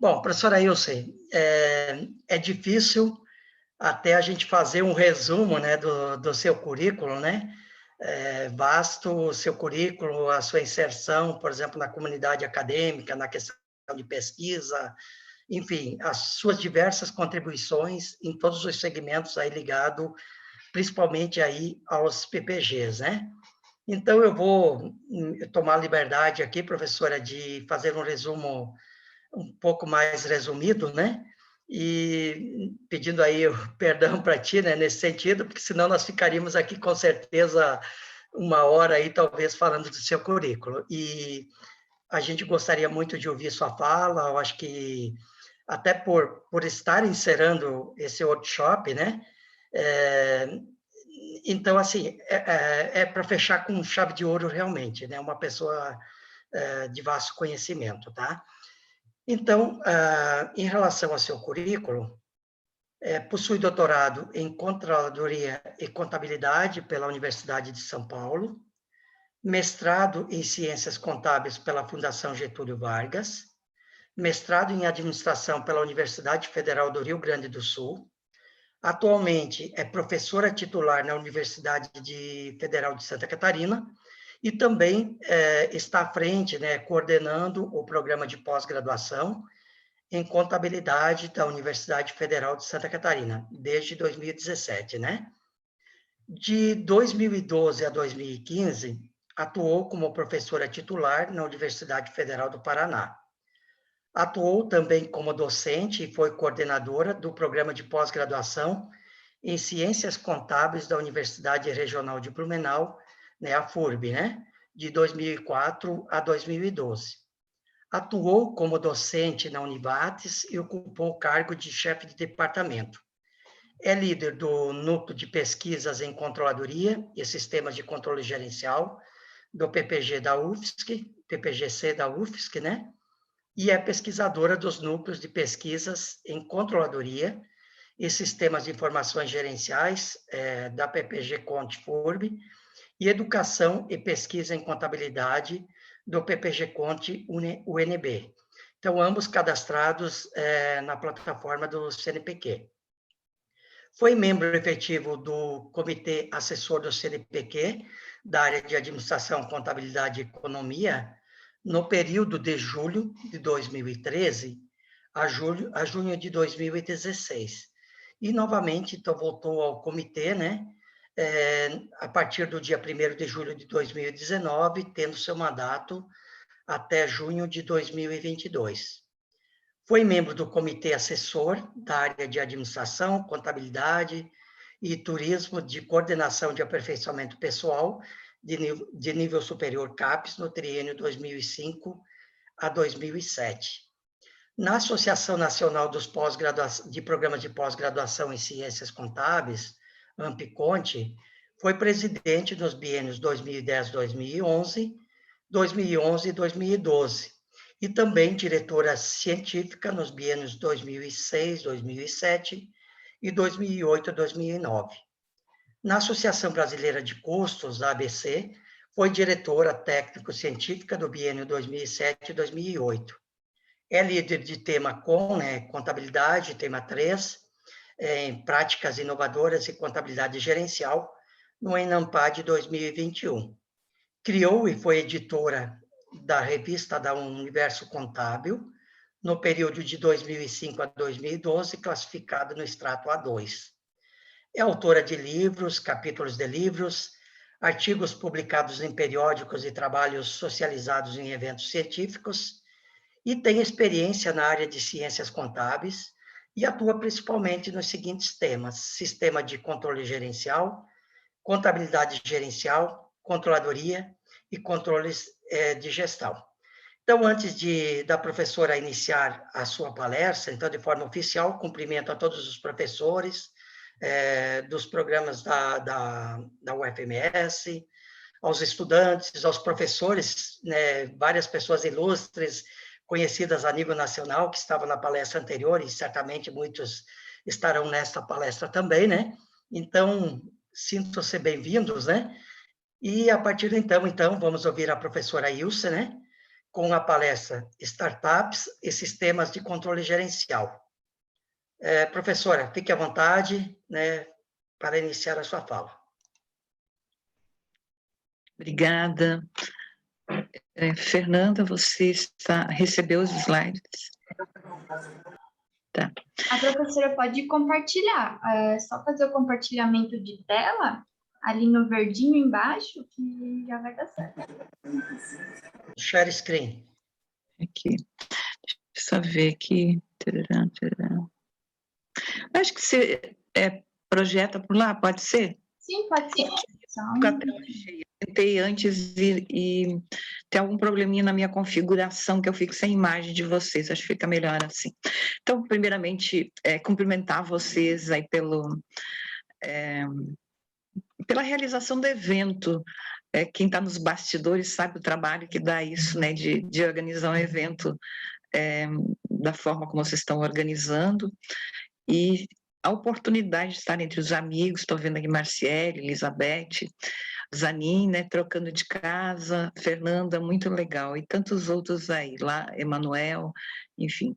Bom, professora Ilse, é difícil até a gente fazer um resumo, né, do seu currículo, né? Vasto o seu currículo, a sua inserção, por exemplo, na comunidade acadêmica, na questão de pesquisa, enfim, as suas diversas contribuições em todos os segmentos aí ligado, principalmente aí aos PPGs, né? Então, eu vou tomar liberdade aqui, professora, de fazer um resumo um pouco mais resumido, né? E pedindo aí o perdão para ti, né, nesse sentido, porque senão nós ficaríamos aqui com certeza uma hora aí, talvez, falando do seu currículo. E a gente gostaria muito de ouvir sua fala, eu acho que até por estar encerrando esse workshop, né? É, então, assim, é para fechar com chave de ouro realmente, né? Uma pessoa de vasto conhecimento, tá? Então, em relação ao seu currículo, possui doutorado em Controladoria e Contabilidade pela Universidade de São Paulo, mestrado em Ciências Contábeis pela Fundação Getúlio Vargas, mestrado em Administração pela Universidade Federal do Rio Grande do Sul. Atualmente é professora titular na Universidade Federal de Santa Catarina e também está à frente, né, coordenando o programa de pós-graduação em contabilidade da Universidade Federal de Santa Catarina, desde 2017, né? De 2012 a 2015, atuou como professora titular na Universidade Federal do Paraná. Atuou também como docente e foi coordenadora do programa de pós-graduação em Ciências Contábeis da Universidade Regional de Blumenau, né, a FURB, né? De 2004 a 2012. Atuou como docente na Univates e ocupou o cargo de chefe de departamento. É líder do Núcleo de Pesquisas em Controladoria e Sistemas de Controle Gerencial, do PPG da UFSC, PPGC da UFSC, né? E é pesquisadora dos Núcleos de Pesquisas em Controladoria e Sistemas de Informações Gerenciais, da PPG Conte FURB, e Educação e Pesquisa em Contabilidade, do PPG Conte UNB. Então, ambos cadastrados na plataforma do CNPq. Foi membro efetivo do Comitê Assessor do CNPq, da área de Administração, Contabilidade e Economia, no período de julho de 2013 a junho de 2016. E, novamente, então, voltou ao comitê, né? A partir do dia 1º de julho de 2019, tendo seu mandato até junho de 2022. Foi membro do comitê assessor da área de administração, contabilidade e turismo de coordenação de aperfeiçoamento pessoal de nível superior CAPES no triênio 2005 a 2007. Na Associação Nacional de Programas de Pós-Graduação em Ciências Contábeis, AMPCONTE, foi presidente nos biênios 2010-2011, 2011 e 2012, e também diretora científica nos biênios 2006, 2007 e 2008 2009. Na Associação Brasileira de Custos, a ABC, foi diretora técnico-científica do biênio 2007 e 2008. É líder de tema COM, né, Contabilidade, tema 3, em Práticas Inovadoras e Contabilidade Gerencial, no ENAMPAD 2021. Criou e foi editora da revista da Universo Contábil, no período de 2005 a 2012, classificado no extrato A2. É autora de livros, capítulos de livros, artigos publicados em periódicos e trabalhos socializados em eventos científicos, e tem experiência na área de ciências contábeis e atua principalmente nos seguintes temas: sistema de controle gerencial, contabilidade gerencial, controladoria e controles de gestão. Então, antes da professora iniciar a sua palestra, então, de forma oficial, cumprimento a todos os professores dos programas da UFMS, aos estudantes, aos professores, né, várias pessoas ilustres, conhecidas a nível nacional, que estavam na palestra anterior, e certamente muitos estarão nesta palestra também, né? Então, sintam-se bem-vindos, né? E a partir de então, vamos ouvir a professora Ilse, né? com a palestra Startups e Sistemas de Controle Gerencial. Professora, fique à vontade, né, para iniciar a sua fala. Obrigada. Fernanda, você recebeu os slides? Tá. A professora pode compartilhar, só fazer o compartilhamento de tela, ali no verdinho embaixo, que já vai dar certo. Share screen. Aqui. Deixa eu só ver aqui. Acho que você projeta por lá, pode ser? Sim, pode ser. Com a tela cheia. Tentei antes e tem algum probleminha na minha configuração que eu fico sem imagem de vocês, acho que fica melhor assim. Então, primeiramente, cumprimentar vocês aí pela realização do evento. Quem está nos bastidores sabe o trabalho que dá isso, né, de organizar um evento da forma como vocês estão organizando, e a oportunidade de estar entre os amigos. Estou vendo aqui Marciele, Elizabeth, Zanin, né, trocando de casa, Fernanda, muito legal, e tantos outros aí, lá, Emanuel, enfim.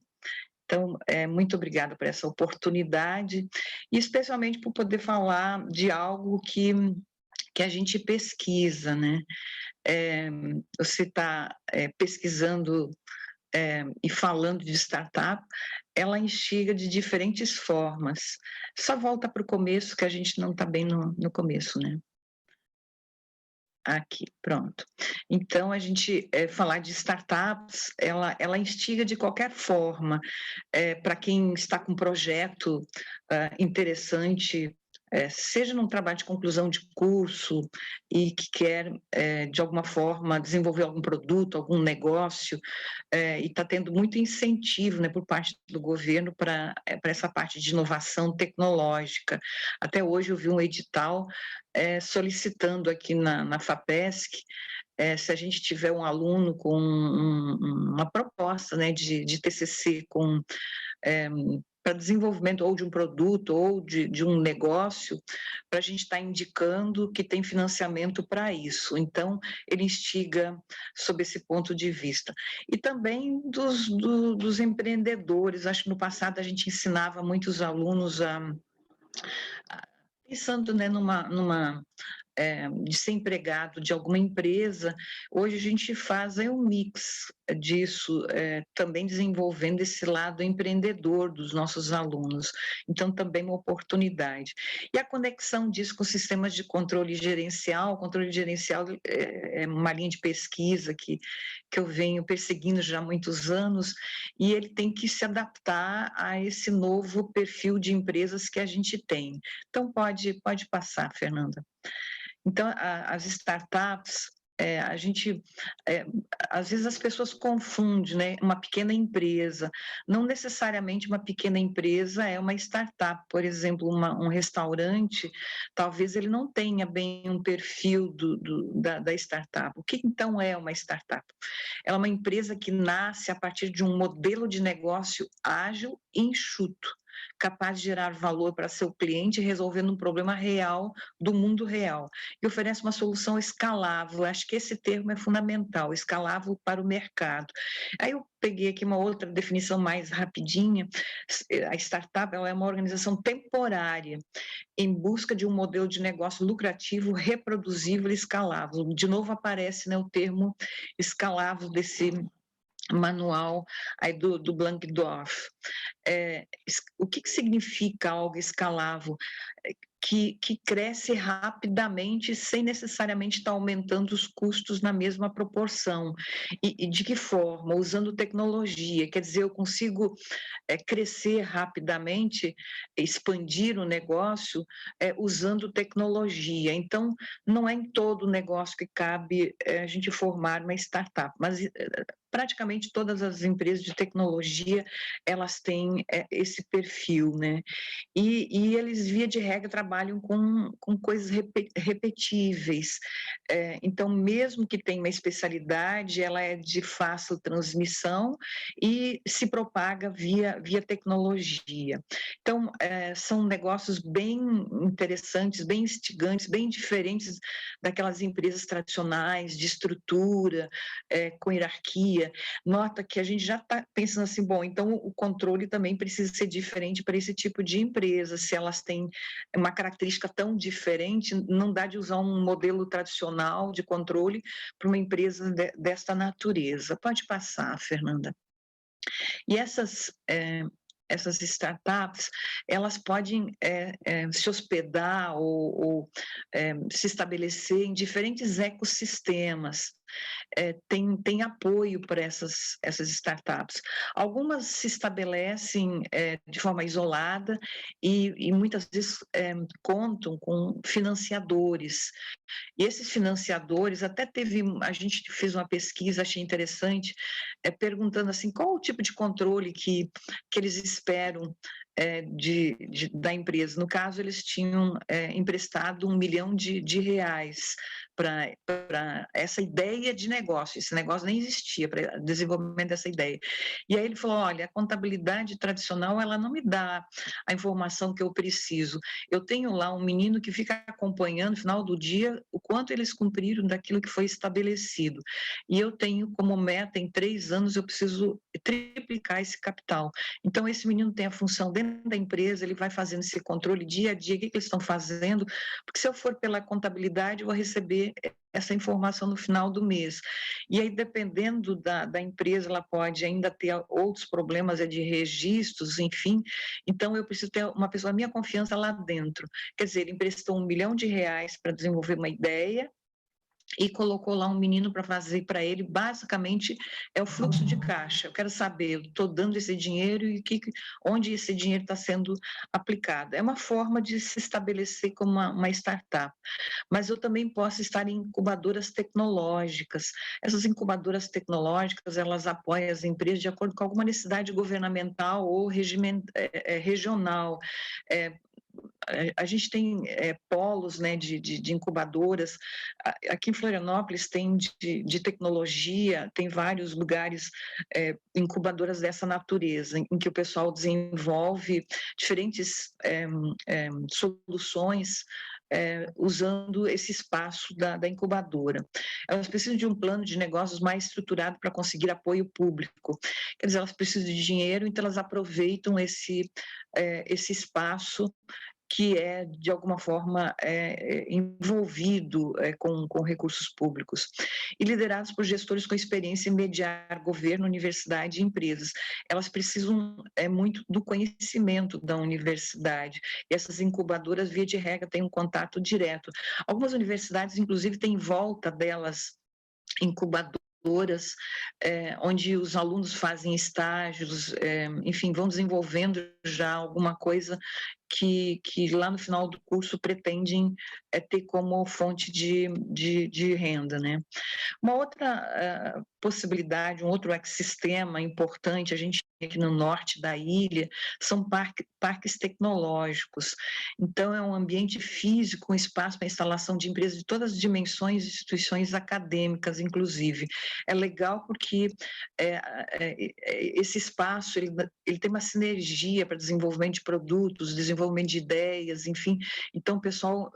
Então, muito obrigada por essa oportunidade, e especialmente por poder falar de algo que a gente pesquisa, né? Você está pesquisando e falando de startup, ela instiga de diferentes formas. Só volta para o começo, que a gente não está bem no começo, né? Aqui, pronto. Então, a gente falar de startups, ela instiga de qualquer forma, para quem está com um projeto interessante, seja num trabalho de conclusão de curso e que quer, de alguma forma, desenvolver algum produto, algum negócio, e está tendo muito incentivo, né, por parte do governo para essa parte de inovação tecnológica. Até hoje eu vi um edital solicitando aqui na FAPESC, se a gente tiver um aluno com uma proposta, né, de TCC para desenvolvimento ou de um produto ou de um negócio, para a gente estar indicando que tem financiamento para isso. Então, ele instiga sob esse ponto de vista. E também dos empreendedores. Acho que no passado a gente ensinava muitos alunos pensando, né, de ser empregado de alguma empresa. Hoje a gente faz um mix disso, também desenvolvendo esse lado empreendedor dos nossos alunos. Então, também uma oportunidade. E a conexão disso com sistemas de controle gerencial. O controle gerencial é uma linha de pesquisa que eu venho perseguindo já há muitos anos, e ele tem que se adaptar a esse novo perfil de empresas que a gente tem. Então, pode passar, Fernanda. Então, as startups, às vezes as pessoas confundem, né, uma pequena empresa. Não necessariamente uma pequena empresa é uma startup. Por exemplo, um restaurante, talvez ele não tenha bem um perfil da startup. O que então é uma startup? Ela é uma empresa que nasce a partir de um modelo de negócio ágil e enxuto, capaz de gerar valor para seu cliente, resolvendo um problema real do mundo real, e oferece uma solução escalável. Acho que esse termo é fundamental, escalável para o mercado. Aí eu peguei aqui uma outra definição mais rapidinha. A startup, ela é uma organização temporária em busca de um modelo de negócio lucrativo, reproduzível e escalável. De novo aparece, né, o termo escalável desse manual aí do Blankdorf. O que significa algo escalável? Que cresce rapidamente sem necessariamente estar aumentando os custos na mesma proporção. E de que forma? Usando tecnologia. Quer dizer, eu consigo crescer rapidamente, expandir o negócio usando tecnologia. Então, não é em todo negócio que cabe a gente formar uma startup, mas praticamente todas as empresas de tecnologia, elas têm esse perfil, né? E eles, via de regra, trabalham com coisas repetíveis. Então, mesmo que tenha uma especialidade, ela é de fácil transmissão e se propaga via tecnologia. Então, são negócios bem interessantes, bem instigantes, bem diferentes daquelas empresas tradicionais, de estrutura, com hierarquia, dia, nota que a gente já está pensando assim, bom, então o controle também precisa ser diferente para esse tipo de empresa. Se elas têm uma característica tão diferente, não dá de usar um modelo tradicional de controle para uma empresa desta natureza. Pode passar, Fernanda. E essas startups, elas podem se hospedar ou se estabelecer em diferentes ecossistemas. Tem apoio para essas startups. Algumas se estabelecem de forma isolada e muitas vezes contam com financiadores. E esses financiadores, a gente fez uma pesquisa, achei interessante, perguntando assim, qual o tipo de controle que eles esperam da empresa. No caso, eles tinham emprestado R$1 milhão para essa ideia de negócio. Esse negócio nem existia para o desenvolvimento dessa ideia. E aí ele falou, olha, a contabilidade tradicional, ela não me dá a informação que eu preciso. Eu tenho lá um menino que fica acompanhando, no final do dia, o quanto eles cumpriram daquilo que foi estabelecido. E eu tenho como meta, em 3 anos, eu preciso triplicar esse capital. Então, esse menino tem a função dentro da empresa, ele vai fazendo esse controle dia a dia, o que eles estão fazendo, porque se eu for pela contabilidade, eu vou receber essa informação no final do mês. E aí, dependendo da empresa, ela pode ainda ter outros problemas de registros, enfim. Então, eu preciso ter uma pessoa, a minha confiança lá dentro. Quer dizer, ele emprestou R$1 milhão para desenvolver uma ideia, e colocou lá um menino para fazer para ele, basicamente é o fluxo de caixa. Eu quero saber, eu estou dando esse dinheiro e onde esse dinheiro está sendo aplicado. É uma forma de se estabelecer como uma startup. Mas eu também posso estar em incubadoras tecnológicas. Essas incubadoras tecnológicas, elas apoiam as empresas de acordo com alguma necessidade governamental ou regional. A gente tem polos, né, de incubadoras. Aqui em Florianópolis tem de tecnologia, tem vários lugares, incubadoras dessa natureza, em que o pessoal desenvolve diferentes soluções usando esse espaço da incubadora. Elas precisam de um plano de negócios mais estruturado para conseguir apoio público. Quer dizer, elas precisam de dinheiro, então elas aproveitam esse espaço que é, de alguma forma, envolvido com recursos públicos, e liderados por gestores com experiência em mediar governo, universidade e empresas. Elas precisam muito do conhecimento da universidade, e essas incubadoras, via de regra, têm um contato direto. Algumas universidades, inclusive, têm em volta delas incubadoras, onde os alunos fazem estágios, enfim, vão desenvolvendo já alguma coisa que lá no final do curso pretendem ter como fonte de renda, né? Uma outra possibilidade, um outro ecossistema importante, a gente tem aqui no norte da ilha, são parques tecnológicos. Então, é um ambiente físico, um espaço para instalação de empresas de todas as dimensões, instituições acadêmicas, inclusive. É legal porque esse espaço ele tem uma sinergia para desenvolvimento de produtos, desenvolvimento de ideias, enfim. Então, o pessoal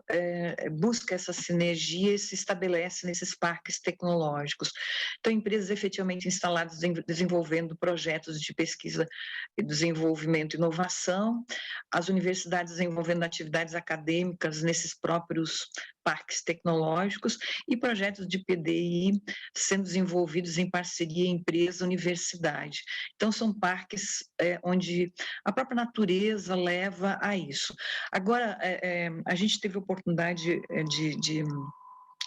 busca essa sinergia e se estabelece nesses parques tecnológicos. Então, empresas efetivamente instaladas desenvolvendo projetos de pesquisa, desenvolvimento e inovação, as universidades desenvolvendo atividades acadêmicas nesses próprios parques tecnológicos e projetos de PDI sendo desenvolvidos em parceria empresa-universidade. Então, são parques onde a própria natureza leva a isso. Agora, a gente teve a oportunidade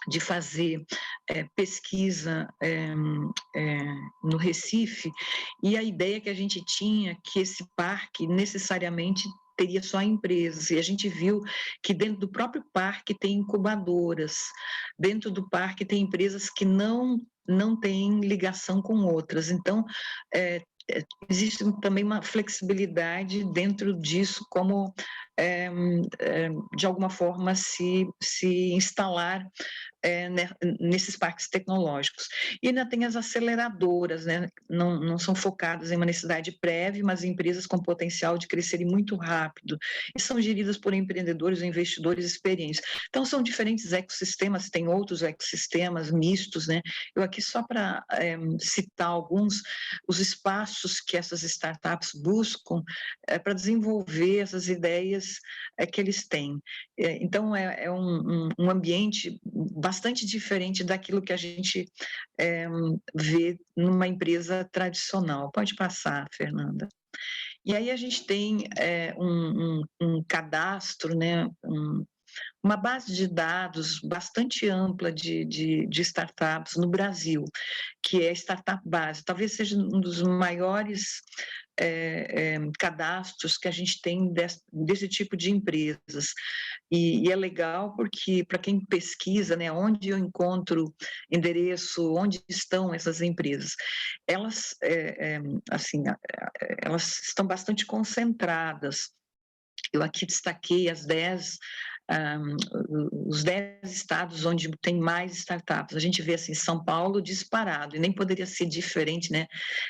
de fazer pesquisa no Recife, e a ideia que a gente tinha que esse parque necessariamente teria só empresas, e a gente viu que dentro do próprio parque tem incubadoras, dentro do parque tem empresas que não têm ligação com outras, então existe também uma flexibilidade dentro disso, como de alguma forma se instalar nesses parques tecnológicos. E ainda tem as aceleradoras, né? Não são focadas em uma necessidade prévia, mas empresas com potencial de crescerem muito rápido, e são geridas por empreendedores ou investidores experientes. Então, são diferentes ecossistemas, tem outros ecossistemas mistos, né? Eu aqui só para citar alguns, os espaços que essas startups buscam para desenvolver essas ideias que eles têm. Então, é um ambiente bastante diferente daquilo que a gente vê numa empresa tradicional. Pode passar, Fernanda. E aí a gente tem um cadastro, né, uma base de dados bastante ampla de startups no Brasil, que é a Startup Base. Talvez seja um dos maiores cadastros que a gente tem desse tipo de empresas. E é legal porque, para quem pesquisa, né, onde eu encontro endereço, onde estão essas empresas, elas, assim, elas estão bastante concentradas. Eu aqui destaquei os 10 estados onde tem mais startups. A gente vê assim, São Paulo disparado, e nem poderia ser diferente, né?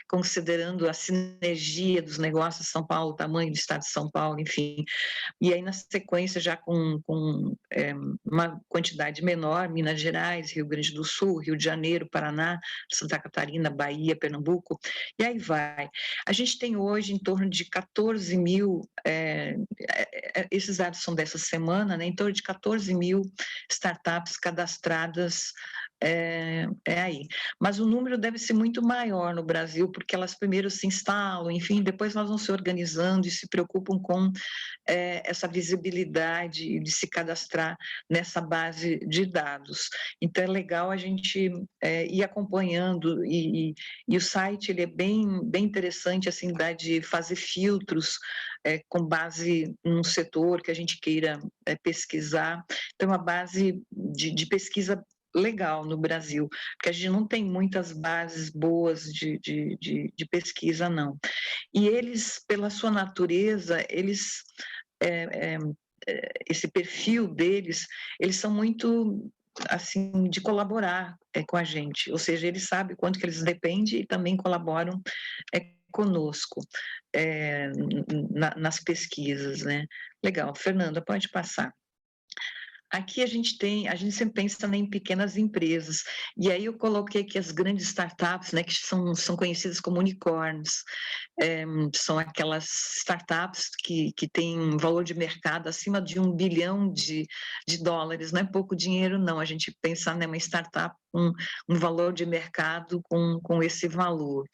Considerando a sinergia dos negócios de São Paulo, o tamanho do estado de São Paulo, enfim. E aí, na sequência, já com uma quantidade menor, Minas Gerais, Rio Grande do Sul, Rio de Janeiro, Paraná, Santa Catarina, Bahia, Pernambuco, e aí vai. A gente tem hoje em torno de 14 mil, esses dados são dessa semana, né, em torno de 14 mil startups cadastradas aí. Mas o número deve ser muito maior no Brasil, porque elas primeiro se instalam, enfim, depois elas vão se organizando e se preocupam com essa visibilidade de se cadastrar nessa base de dados. Então, é legal a gente ir acompanhando, e o site ele é bem interessante, assim, dá de fazer filtros com base num setor que a gente queira pesquisar. Então, é uma base de pesquisa legal no Brasil, porque a gente não tem muitas bases boas de pesquisa, não. E eles, pela sua natureza, eles esse perfil deles, eles são muito assim de colaborar com a gente, ou seja, eles sabem quanto que eles dependem e também colaboram conosco nas pesquisas, né? Legal, Fernanda, pode passar. Aqui a gente sempre pensa em pequenas empresas, e aí eu coloquei aqui as grandes startups, né, que são conhecidas como unicórnios. São aquelas startups que têm um valor de mercado acima de $1 bilhão, não é pouco dinheiro, não. A gente pensar numa startup com um valor de mercado com esse valor,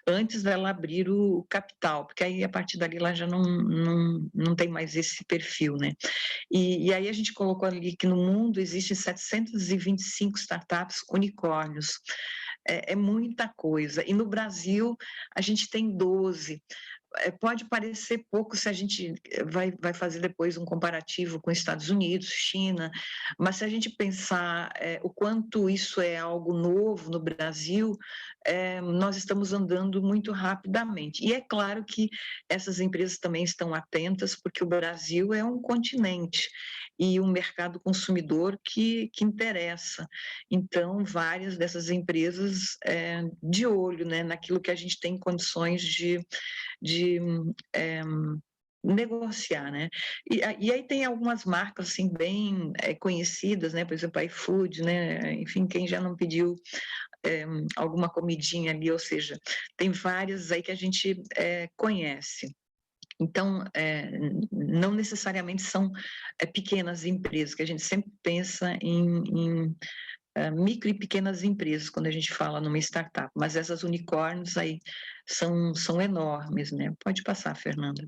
antes dela abrir o capital, porque aí a partir dali ela já não tem mais esse perfil, né? E aí a gente colocou ali que no mundo existem 725 startups unicórnios. É muita coisa. E no Brasil, a gente tem 12. Pode parecer pouco se a gente vai fazer depois um comparativo com Estados Unidos, China, mas se a gente pensar o quanto isso é algo novo no Brasil, nós estamos andando muito rapidamente. E é claro que essas empresas também estão atentas, porque o Brasil é um continente e um mercado consumidor que interessa. Então, várias dessas empresas de olho, né, naquilo que a gente tem condições de negociar, né? E aí tem algumas marcas assim bem conhecidas, né? Por exemplo, a iFood, né? Enfim, quem já não pediu alguma comidinha ali, ou seja, tem várias aí que a gente conhece. Então, não necessariamente são pequenas empresas, que a gente sempre pensa em micro e pequenas empresas quando a gente fala numa startup, mas essas unicórnios aí são enormes, né? Pode passar, Fernanda.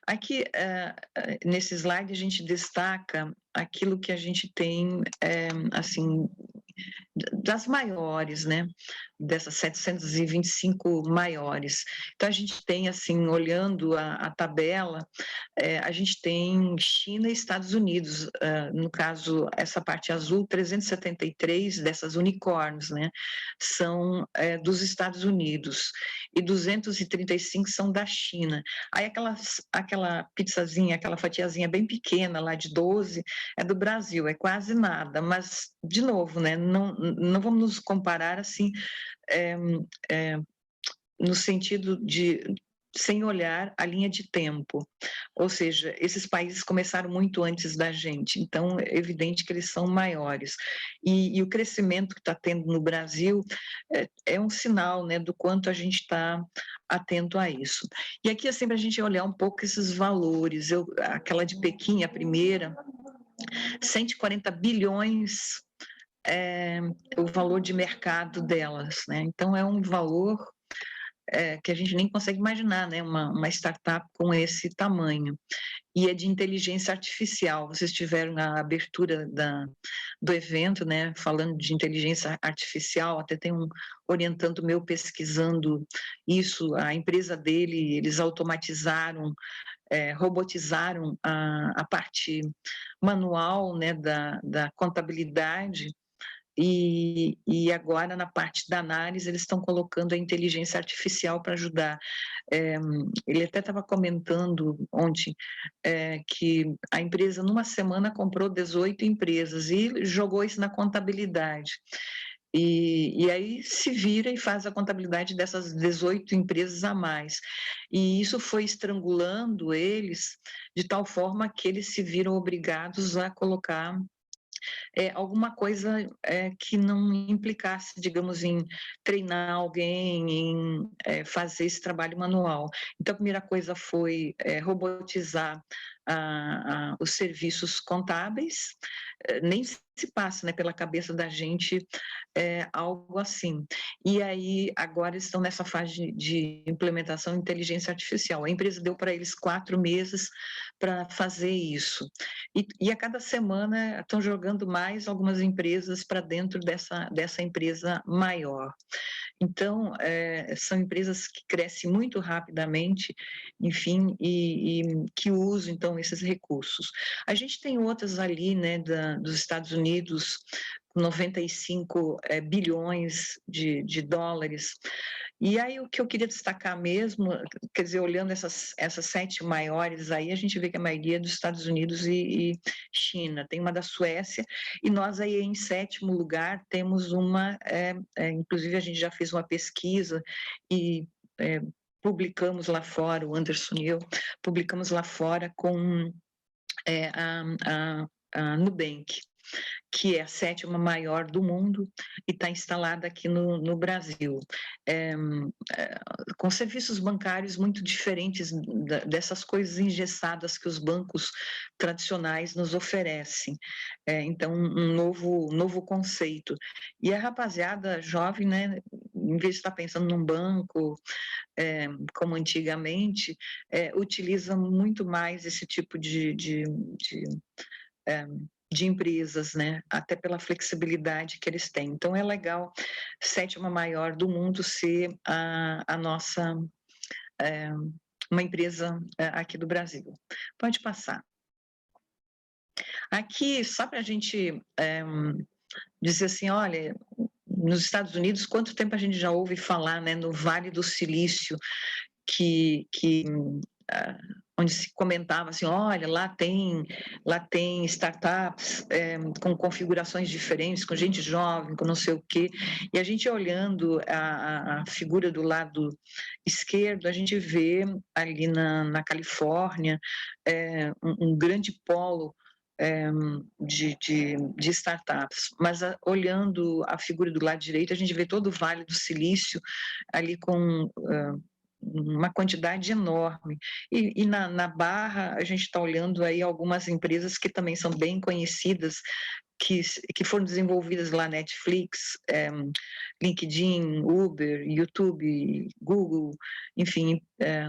Aqui nesse slide a gente destaca aquilo que a gente tem assim das maiores, né? Dessas 725 maiores. Então, a gente tem, assim, olhando a tabela, a gente tem China e Estados Unidos, no caso, essa parte azul, 373 dessas unicórnios, né? São dos Estados Unidos, e 235 são da China. Aí aquela pizzazinha, aquela fatiazinha bem pequena lá de 12 é do Brasil, é quase nada, mas, de novo, né? Não vamos nos comparar assim, no sentido de sem olhar a linha de tempo, ou seja, esses países começaram muito antes da gente, então é evidente que eles são maiores, e o crescimento que está tendo no Brasil é um sinal, né, do quanto a gente está atento a isso. E aqui é sempre a gente olhar um pouco esses valores, aquela de Pequim, a primeira, 140 bilhões o valor de mercado delas, né? Então é um valor que a gente nem consegue imaginar, né? Uma startup com esse tamanho. E é de inteligência artificial. Vocês tiveram a abertura do evento, né? Falando de inteligência artificial, até tem um orientando meu pesquisando isso. A empresa dele, eles automatizaram, robotizaram a parte manual, né? Da contabilidade. E agora, na parte da análise, eles estão colocando a inteligência artificial para ajudar. Ele até estava comentando ontem que a empresa, numa semana, comprou 18 empresas e jogou isso na contabilidade. E aí se vira e faz a contabilidade dessas 18 empresas a mais. E isso foi estrangulando eles de tal forma que eles se viram obrigados a colocar alguma coisa que não implicasse, digamos, em treinar alguém, em fazer esse trabalho manual. Então, a primeira coisa foi robotizar os serviços contábeis, nem se passa, né, pela cabeça da gente algo assim. E aí, agora estão nessa fase de implementação de inteligência artificial. A empresa deu para eles 4 meses para fazer isso. E a cada semana estão jogando mais algumas empresas para dentro dessa empresa maior. Então, são empresas que crescem muito rapidamente, enfim, e que usam, então, esses recursos. A gente tem outras ali, né, dos Estados Unidos, 95 bilhões de dólares. E aí, o que eu queria destacar mesmo, quer dizer, olhando essas 7 maiores aí, a gente vê que a maioria é dos Estados Unidos e China. Tem uma da Suécia, e nós aí em 7º lugar temos uma, inclusive a gente já fez uma pesquisa e publicamos lá fora, o Anderson e eu, publicamos lá fora com a Nubank, que é a 7ª maior do mundo e está instalada aqui no Brasil, com serviços bancários muito diferentes dessas coisas engessadas que os bancos tradicionais nos oferecem. Então, um novo conceito. E a rapaziada jovem, né, em vez de estar pensando num banco, como antigamente, utiliza muito mais esse tipo de empresas, né? Até pela flexibilidade que eles têm. Então, é legal, 7ª maior do mundo ser a nossa, uma empresa aqui do Brasil. Pode passar. Aqui, só para a gente dizer assim, olha, nos Estados Unidos, quanto tempo a gente já ouve falar, né, no Vale do Silício, onde se comentava assim, olha, lá tem startups com configurações diferentes, com gente jovem, com não sei o quê, e a gente olhando a figura do lado esquerdo, a gente vê ali na Califórnia um grande polo de startups, mas olhando a figura do lado direito, a gente vê todo o Vale do Silício ali com uma quantidade enorme. E na Barra, a gente está olhando aí algumas empresas que também são bem conhecidas, que foram desenvolvidas lá, Netflix, LinkedIn, Uber, YouTube, Google, enfim,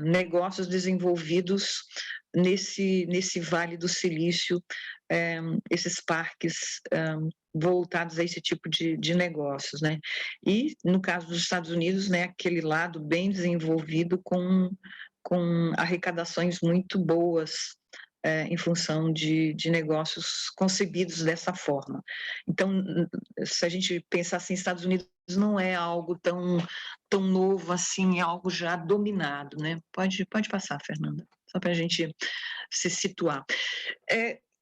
negócios desenvolvidos nesse Vale do Silício, esses parques voltados a esse tipo de negócios, né? E, no caso dos Estados Unidos, né, aquele lado bem desenvolvido com arrecadações muito boas em função de negócios concebidos dessa forma. Então, se a gente pensar assim, Estados Unidos não é algo tão novo assim, é algo já dominado, né? Pode passar, Fernanda, só para a gente se situar.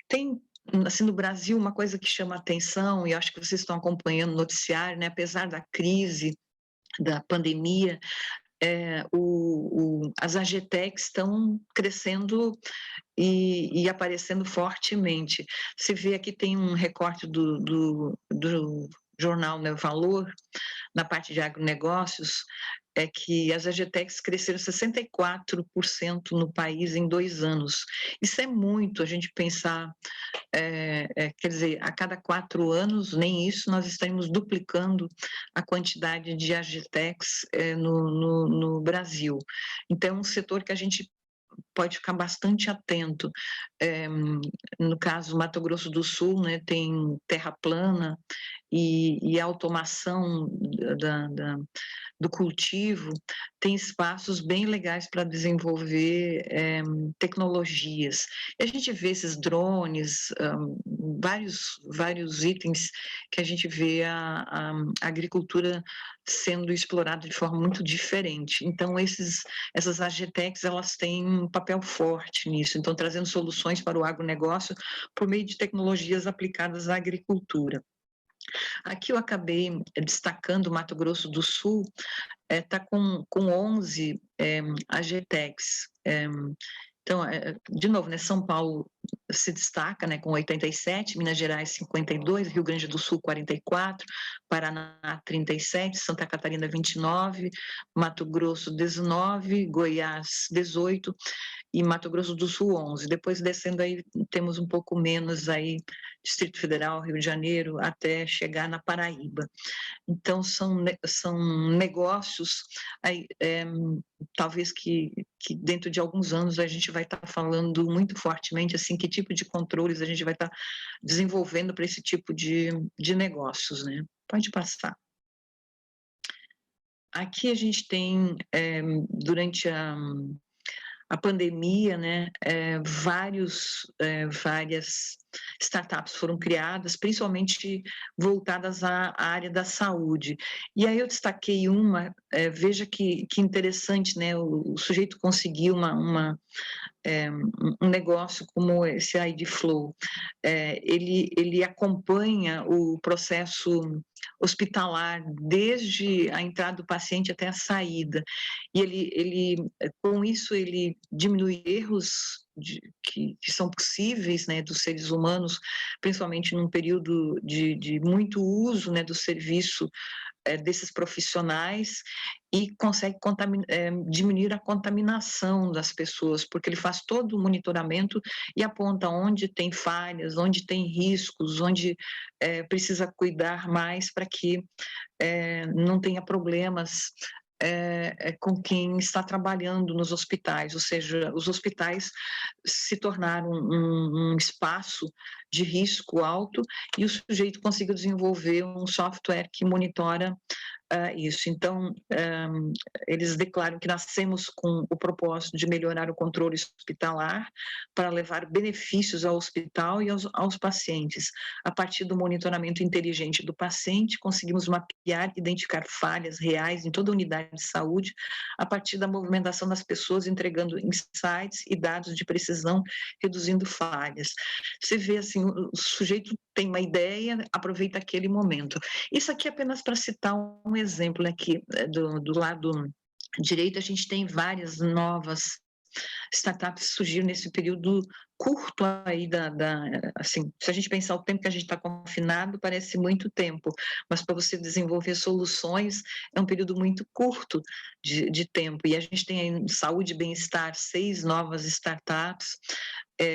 Tem, assim, no Brasil, uma coisa que chama atenção, e acho que vocês estão acompanhando o noticiário, né? Apesar da crise, da pandemia, as AGTECs estão crescendo e aparecendo fortemente. Você vê aqui, tem um recorte do jornal, né, Valor, na parte de agronegócios, é que as AGTECs cresceram 64% no país em 2 anos. Isso é muito, a gente pensar, quer dizer, a cada 4 anos, nem isso, nós estamos duplicando a quantidade de AGTECs no Brasil. Então, é um setor que a gente pode ficar bastante atento. No caso, Mato Grosso do Sul, né, tem terra plana e a automação do cultivo, tem espaços bem legais para desenvolver tecnologias. E a gente vê esses drones, vários itens que a gente vê a agricultura sendo explorada de forma muito diferente. Então, essas AGTECs, elas têm um papel forte nisso, então trazendo soluções para o agronegócio por meio de tecnologias aplicadas à agricultura. Aqui eu acabei destacando o Mato Grosso do Sul, está com 11 AGTECs. Então, de novo, né, São Paulo se destaca, né, com 87, Minas Gerais 52, Rio Grande do Sul 44, Paraná 37, Santa Catarina 29, Mato Grosso 19, Goiás 18 e Mato Grosso do Sul 11. Depois descendo aí temos um pouco menos aí Distrito Federal, Rio de Janeiro, até chegar na Paraíba. Então, são negócios, aí, talvez que dentro de alguns anos a gente vai estar falando muito fortemente, assim, que tipo de controles a gente vai estar desenvolvendo para esse tipo de negócios, né? Pode passar. Aqui a gente tem, durante a pandemia, né, várias startups foram criadas, principalmente voltadas à área da saúde. E aí eu destaquei uma, veja que interessante, né, o sujeito conseguiu um negócio como esse ID Flow. Ele acompanha o processo hospitalar desde a entrada do paciente até a saída, e ele com isso ele diminui erros que são possíveis, né, dos seres humanos, principalmente num período de muito uso, né, do serviço desses profissionais, e consegue diminuir a contaminação das pessoas, porque ele faz todo o monitoramento e aponta onde tem falhas, onde tem riscos, onde precisa cuidar mais para que não tenha problemas com quem está trabalhando nos hospitais, ou seja, os hospitais se tornaram um espaço de risco alto e o sujeito conseguiu desenvolver um software que monitora isso. Então, eles declaram que nascemos com o propósito de melhorar o controle hospitalar para levar benefícios ao hospital e aos pacientes. A partir do monitoramento inteligente do paciente, conseguimos mapear e identificar falhas reais em toda a unidade de saúde, a partir da movimentação das pessoas, entregando insights e dados de precisão, reduzindo falhas. Você vê assim, o sujeito tem uma ideia, aproveita aquele momento. Isso aqui é apenas para citar um exemplo aqui, do lado direito, a gente tem várias novas startups que surgiram nesse período curto aí assim, se a gente pensar o tempo que a gente está confinado, parece muito tempo, mas para você desenvolver soluções é um período muito curto de tempo, e a gente tem aí saúde e bem-estar, 6 novas startups,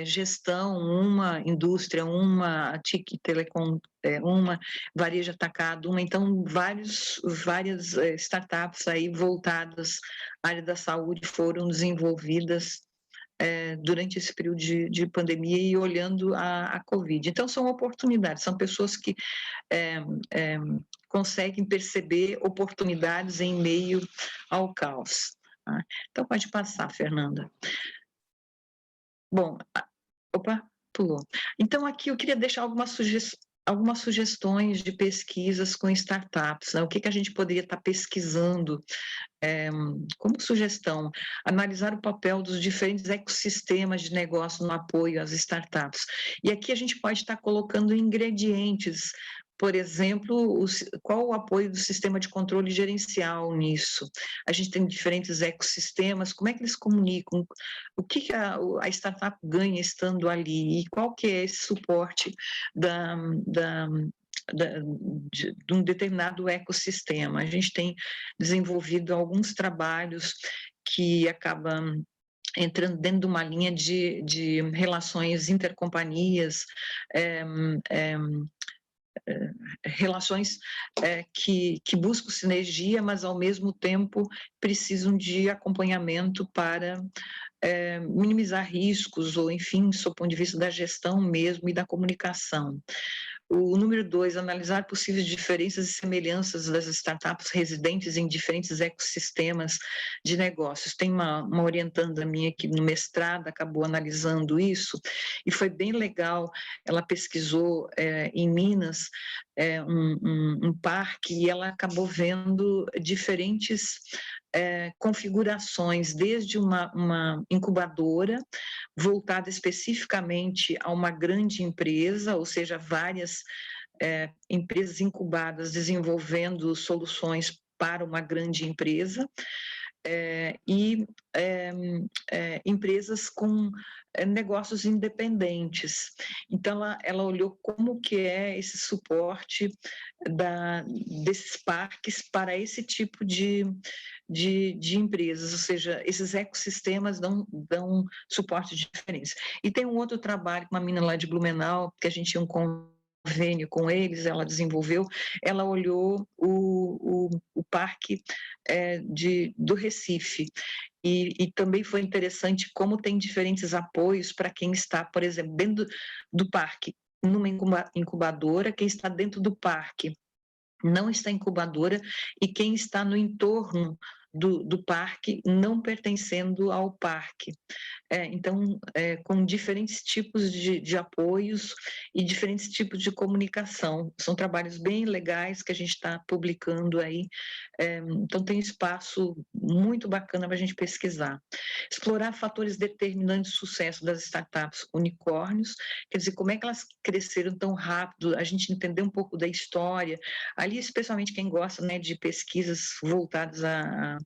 gestão, uma indústria, uma TIC Telecom, uma varejo atacado, uma, então várias startups aí voltadas à área da saúde foram desenvolvidas durante esse período de pandemia e olhando a Covid. Então, são oportunidades, são pessoas que conseguem perceber oportunidades em meio ao caos. Tá? Então, pode passar, Fernanda. Bom, opa, pulou. Então, aqui eu queria deixar algumas sugestões de pesquisas com startups, né? O que a gente poderia estar pesquisando como sugestão, analisar o papel dos diferentes ecossistemas de negócio no apoio às startups. E aqui a gente pode estar colocando ingredientes, por exemplo, qual o apoio do sistema de controle gerencial nisso? A gente tem diferentes ecossistemas, como é que eles comunicam? O que a startup ganha estando ali? E qual que é esse suporte de um determinado ecossistema? A gente tem desenvolvido alguns trabalhos que acabam entrando dentro de uma linha de relações intercompanhias, relações que buscam sinergia, mas ao mesmo tempo precisam de acompanhamento para minimizar riscos, ou enfim, do ponto de vista da gestão mesmo e da comunicação. O número 2, analisar possíveis diferenças e semelhanças das startups residentes em diferentes ecossistemas de negócios. Tem uma orientanda minha que no mestrado acabou analisando isso, e foi bem legal. Ela pesquisou em Minas um parque, e ela acabou vendo diferentes configurações, desde uma incubadora voltada especificamente a uma grande empresa, ou seja, várias empresas incubadas desenvolvendo soluções para uma grande empresa, e empresas com negócios independentes. Então, ela olhou como que é esse suporte desses parques para esse tipo de empresas, ou seja, esses ecossistemas dão suporte diferente. E tem um outro trabalho com uma menina lá de Blumenau, que a gente tinha um convênio com eles, ela desenvolveu, ela olhou o parque do Recife, e também foi interessante como tem diferentes apoios para quem está, por exemplo, dentro do parque, numa incubadora, quem está dentro do parque não está incubadora, e quem está no entorno do parque não pertencendo ao parque. Então, com diferentes tipos de apoios e diferentes tipos de comunicação. São trabalhos bem legais que a gente está publicando aí. Então, tem espaço muito bacana para a gente pesquisar. Explorar fatores determinantes de sucesso das startups unicórnios, quer dizer, como é que elas cresceram tão rápido, a gente entender um pouco da história. Ali, especialmente quem gosta, né, de pesquisas voltadas à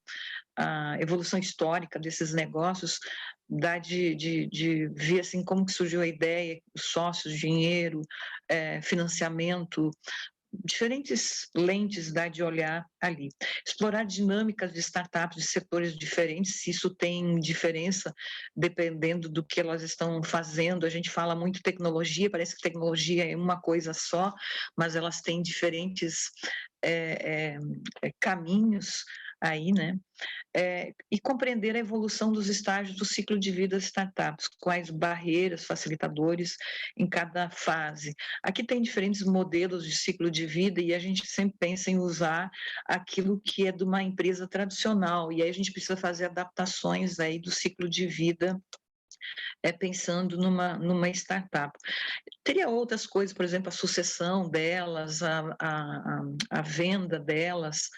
evolução histórica desses negócios, dá de ver assim, como que surgiu a ideia, sócios, dinheiro, financiamento, diferentes lentes dá de olhar ali. Explorar dinâmicas de startups de setores diferentes, se isso tem diferença dependendo do que elas estão fazendo. A gente fala muito tecnologia, parece que tecnologia é uma coisa só, mas elas têm diferentes caminhos aí, né? E compreender a evolução dos estágios do ciclo de vida das startups, quais barreiras, facilitadores em cada fase. Aqui tem diferentes modelos de ciclo de vida, e a gente sempre pensa em usar aquilo que é de uma empresa tradicional, e aí a gente precisa fazer adaptações aí do ciclo de vida, pensando numa startup. Teria outras coisas, por exemplo, a sucessão delas, a venda delas,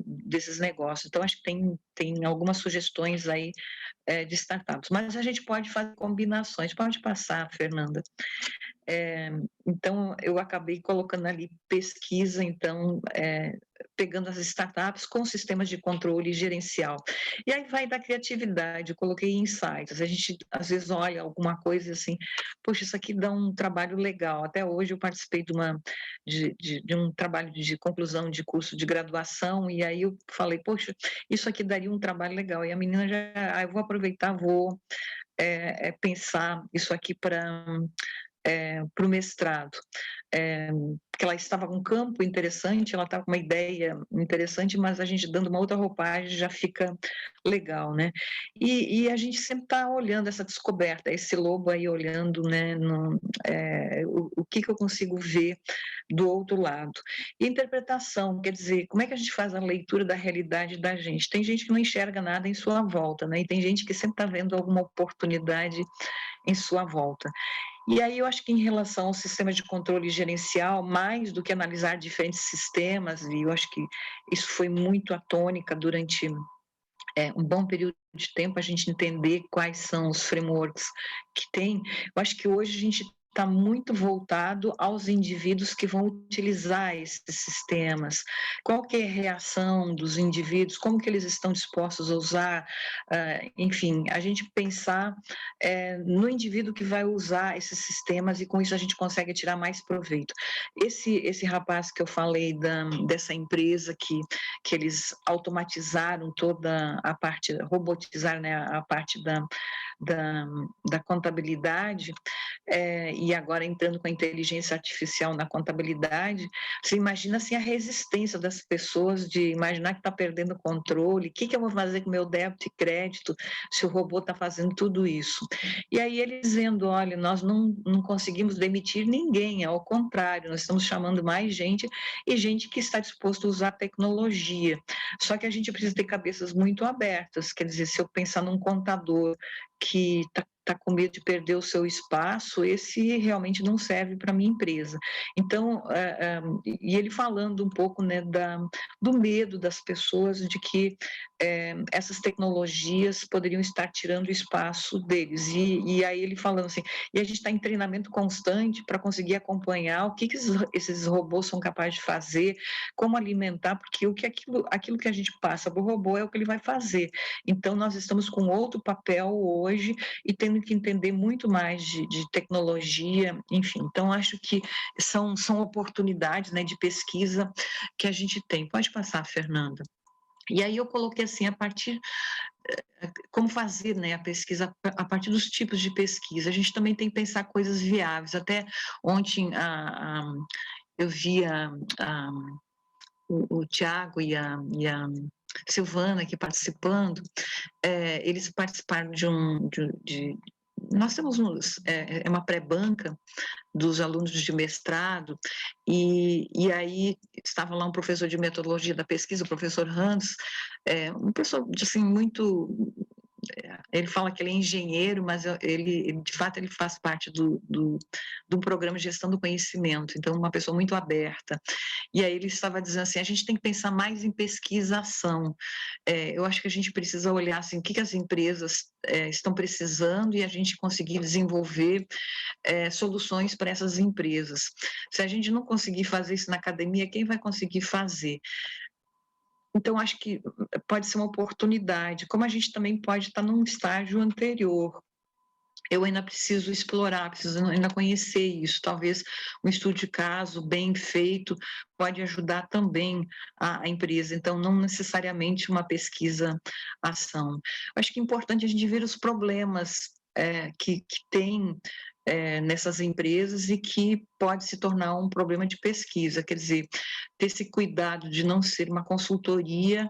desses negócios. Então, acho que tem algumas sugestões aí de startups, mas a gente pode fazer combinações. Pode passar, Fernanda. Então, eu acabei colocando ali pesquisa, então, pegando as startups com sistemas de controle gerencial. E aí vai da criatividade, eu coloquei insights. A gente, às vezes, olha alguma coisa assim, poxa, isso aqui dá um trabalho legal. Até hoje eu participei de um trabalho de conclusão de curso de graduação, e aí eu falei, poxa, isso aqui daria um trabalho legal. E a menina já, eu vou aproveitar, vou pensar isso aqui para para o mestrado, porque ela estava com um campo interessante, ela estava com uma ideia interessante, mas a gente dando uma outra roupagem já fica legal, né? E a gente sempre está olhando essa descoberta, esse lobo aí olhando, né, o que eu consigo ver do outro lado. E interpretação, quer dizer, como é que a gente faz a leitura da realidade da gente? Tem gente que não enxerga nada em sua volta, né? E tem gente que sempre está vendo alguma oportunidade em sua volta. E aí eu acho que em relação ao sistema de controle gerencial, mais do que analisar diferentes sistemas, e eu acho que isso foi muito a tônica durante um bom período de tempo, a gente entender quais são os frameworks que tem, eu acho que hoje a gente está muito voltado aos indivíduos que vão utilizar esses sistemas, qual que é a reação dos indivíduos, como que eles estão dispostos a usar, enfim, a gente pensar no indivíduo que vai usar esses sistemas e com isso a gente consegue tirar mais proveito. Esse rapaz que eu falei dessa empresa que eles automatizaram toda a parte, robotizaram, né, a parte da contabilidade, e agora entrando com a inteligência artificial na contabilidade, você imagina assim, a resistência das pessoas de imaginar que está perdendo o controle, o que eu vou fazer com meu débito e crédito se o robô está fazendo tudo isso? E aí eles vendo, olha, nós não conseguimos demitir ninguém, ao contrário, nós estamos chamando mais gente e gente que está disposto a usar tecnologia. Só que a gente precisa ter cabeças muito abertas, quer dizer, se eu pensar num contador que está com medo de perder o seu espaço, esse realmente não serve para a minha empresa. Então, e ele falando um pouco, né, do medo das pessoas de que essas tecnologias poderiam estar tirando o espaço deles. E aí ele falando assim, e a gente está em treinamento constante para conseguir acompanhar o que esses robôs são capazes de fazer, como alimentar, porque aquilo que a gente passa para o robô é o que ele vai fazer. Então, nós estamos com outro papel hoje e tendo que entender muito mais de tecnologia, enfim. Então, acho que são oportunidades, né, de pesquisa que a gente tem. Pode passar, Fernanda. E aí eu coloquei assim, como fazer, né, a pesquisa a partir dos tipos de pesquisa. A gente também tem que pensar coisas viáveis. Até ontem eu via o Tiago e a Silvana aqui participando, eles participaram nós temos uma pré-banca dos alunos de mestrado, e aí estava lá um professor de metodologia da pesquisa, o professor Hans, um professor assim, muito... Ele fala que ele é engenheiro, mas de fato ele faz parte do programa de gestão do conhecimento, então uma pessoa muito aberta. E aí ele estava dizendo assim, a gente tem que pensar mais em pesquisa-ação. Eu acho que a gente precisa olhar assim, o que as empresas estão precisando e a gente conseguir desenvolver soluções para essas empresas. Se a gente não conseguir fazer isso na academia, quem vai conseguir fazer? Então, acho que pode ser uma oportunidade, como a gente também pode estar num estágio anterior. Eu ainda preciso explorar, preciso ainda conhecer isso. Talvez um estudo de caso bem feito pode ajudar também a empresa. Então, não necessariamente uma pesquisa-ação. Acho que é importante a gente ver os problemas que tem nessas empresas e que pode se tornar um problema de pesquisa, quer dizer, ter esse cuidado de não ser uma consultoria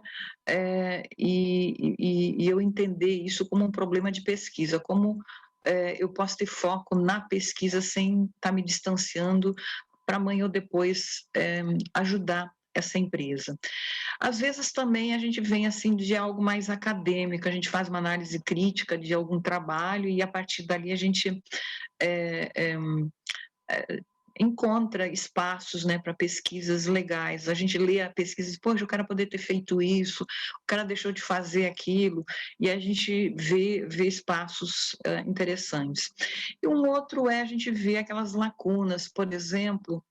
e eu entender isso como um problema de pesquisa, como eu posso ter foco na pesquisa sem estar me distanciando para amanhã ou depois ajudar essa empresa. Às vezes também a gente vem assim de algo mais acadêmico, a gente faz uma análise crítica de algum trabalho e a partir dali a gente encontra espaços, né, para pesquisas legais. A gente lê a pesquisa e diz, poxa, o cara poderia ter feito isso, o cara deixou de fazer aquilo, e a gente vê espaços interessantes. E um outro a gente vê aquelas lacunas, por exemplo,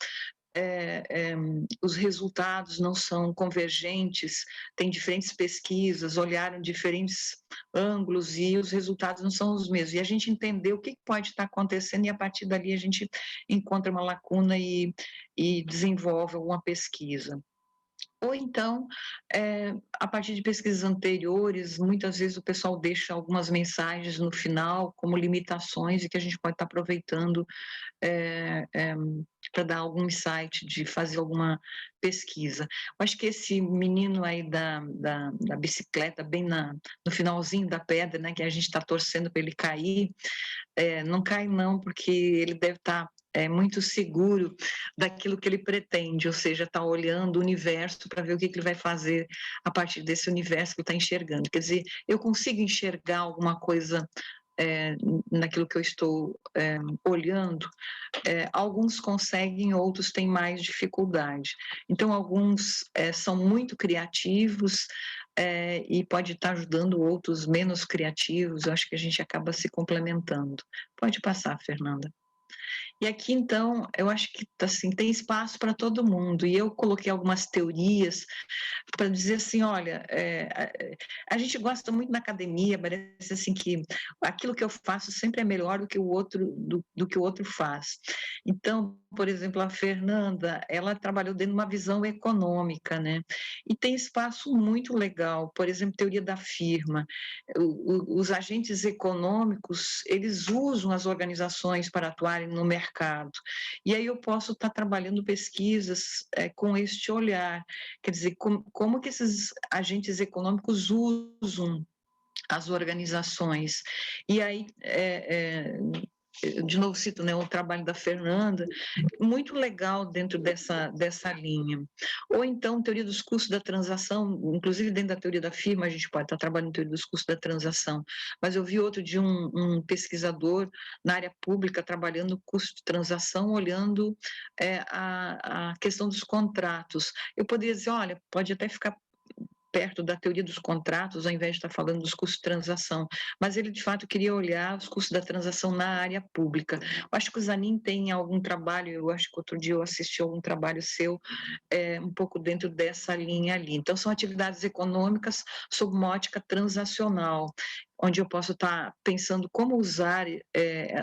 os resultados não são convergentes, tem diferentes pesquisas, olharam diferentes ângulos e os resultados não são os mesmos. E a gente entender o que pode estar acontecendo e a partir dali a gente encontra uma lacuna e desenvolve alguma pesquisa. Ou então, a partir de pesquisas anteriores, muitas vezes o pessoal deixa algumas mensagens no final como limitações e que a gente pode estar aproveitando para dar algum insight de fazer alguma pesquisa. Eu acho que esse menino aí da bicicleta, bem no finalzinho da pedra, né, que a gente está torcendo para ele cair, não cai não, porque ele deve estar muito seguro daquilo que ele pretende, ou seja, está olhando o universo para ver o que ele vai fazer a partir desse universo que ele está enxergando. Quer dizer, eu consigo enxergar alguma coisa naquilo que eu estou olhando. Alguns conseguem, outros têm mais dificuldade. Então, alguns são muito criativos e pode estar ajudando outros menos criativos. Eu acho que a gente acaba se complementando. Pode passar, Fernanda. E aqui, então, eu acho que assim, tem espaço para todo mundo. E eu coloquei algumas teorias para dizer assim, olha, a gente gosta muito na academia, parece assim que aquilo que eu faço sempre é melhor do que o outro, do que o outro faz. Então, por exemplo, a Fernanda, ela trabalhou dentro de uma visão econômica, né? E tem espaço muito legal, por exemplo, teoria da firma. Os agentes econômicos, eles usam as organizações para atuarem no mercado. E aí eu posso estar trabalhando pesquisas com este olhar, quer dizer, como que esses agentes econômicos usam as organizações. E aí, de novo cito, né, o trabalho da Fernanda, muito legal dentro dessa linha. Ou então, teoria dos custos da transação, inclusive dentro da teoria da firma, a gente pode estar trabalhando em teoria dos custos da transação, mas eu vi outro de um pesquisador na área pública trabalhando o custo de transação, olhando a questão dos contratos. Eu poderia dizer, olha, pode até ficar perto da teoria dos contratos, ao invés de estar falando dos custos de transação, mas ele de fato queria olhar os custos da transação na área pública. Eu acho que o Zanin tem algum trabalho, eu acho que outro dia eu assisti a algum trabalho seu, um pouco dentro dessa linha ali. Então, são atividades econômicas sob uma ótica transacional, onde eu posso estar pensando como usar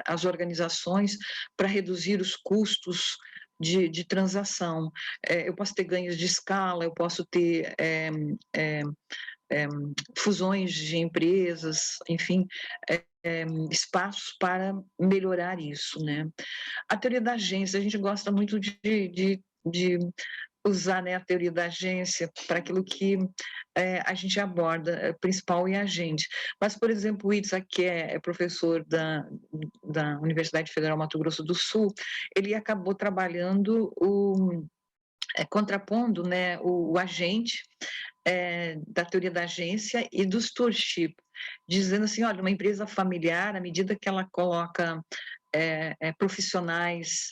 as organizações para reduzir os custos de transação. Eu posso ter ganhos de escala, eu posso ter fusões de empresas, enfim, espaços para melhorar isso, né? A teoria da agência, a gente gosta muito de usar, né, a teoria da agência para aquilo que a gente aborda, principal e agente. Mas, por exemplo, o Itza, que é professor da Universidade Federal Mato Grosso do Sul, ele acabou trabalhando contrapondo, né, o agente da teoria da agência e do stewardship, dizendo assim, olha, uma empresa familiar, à medida que ela coloca profissionais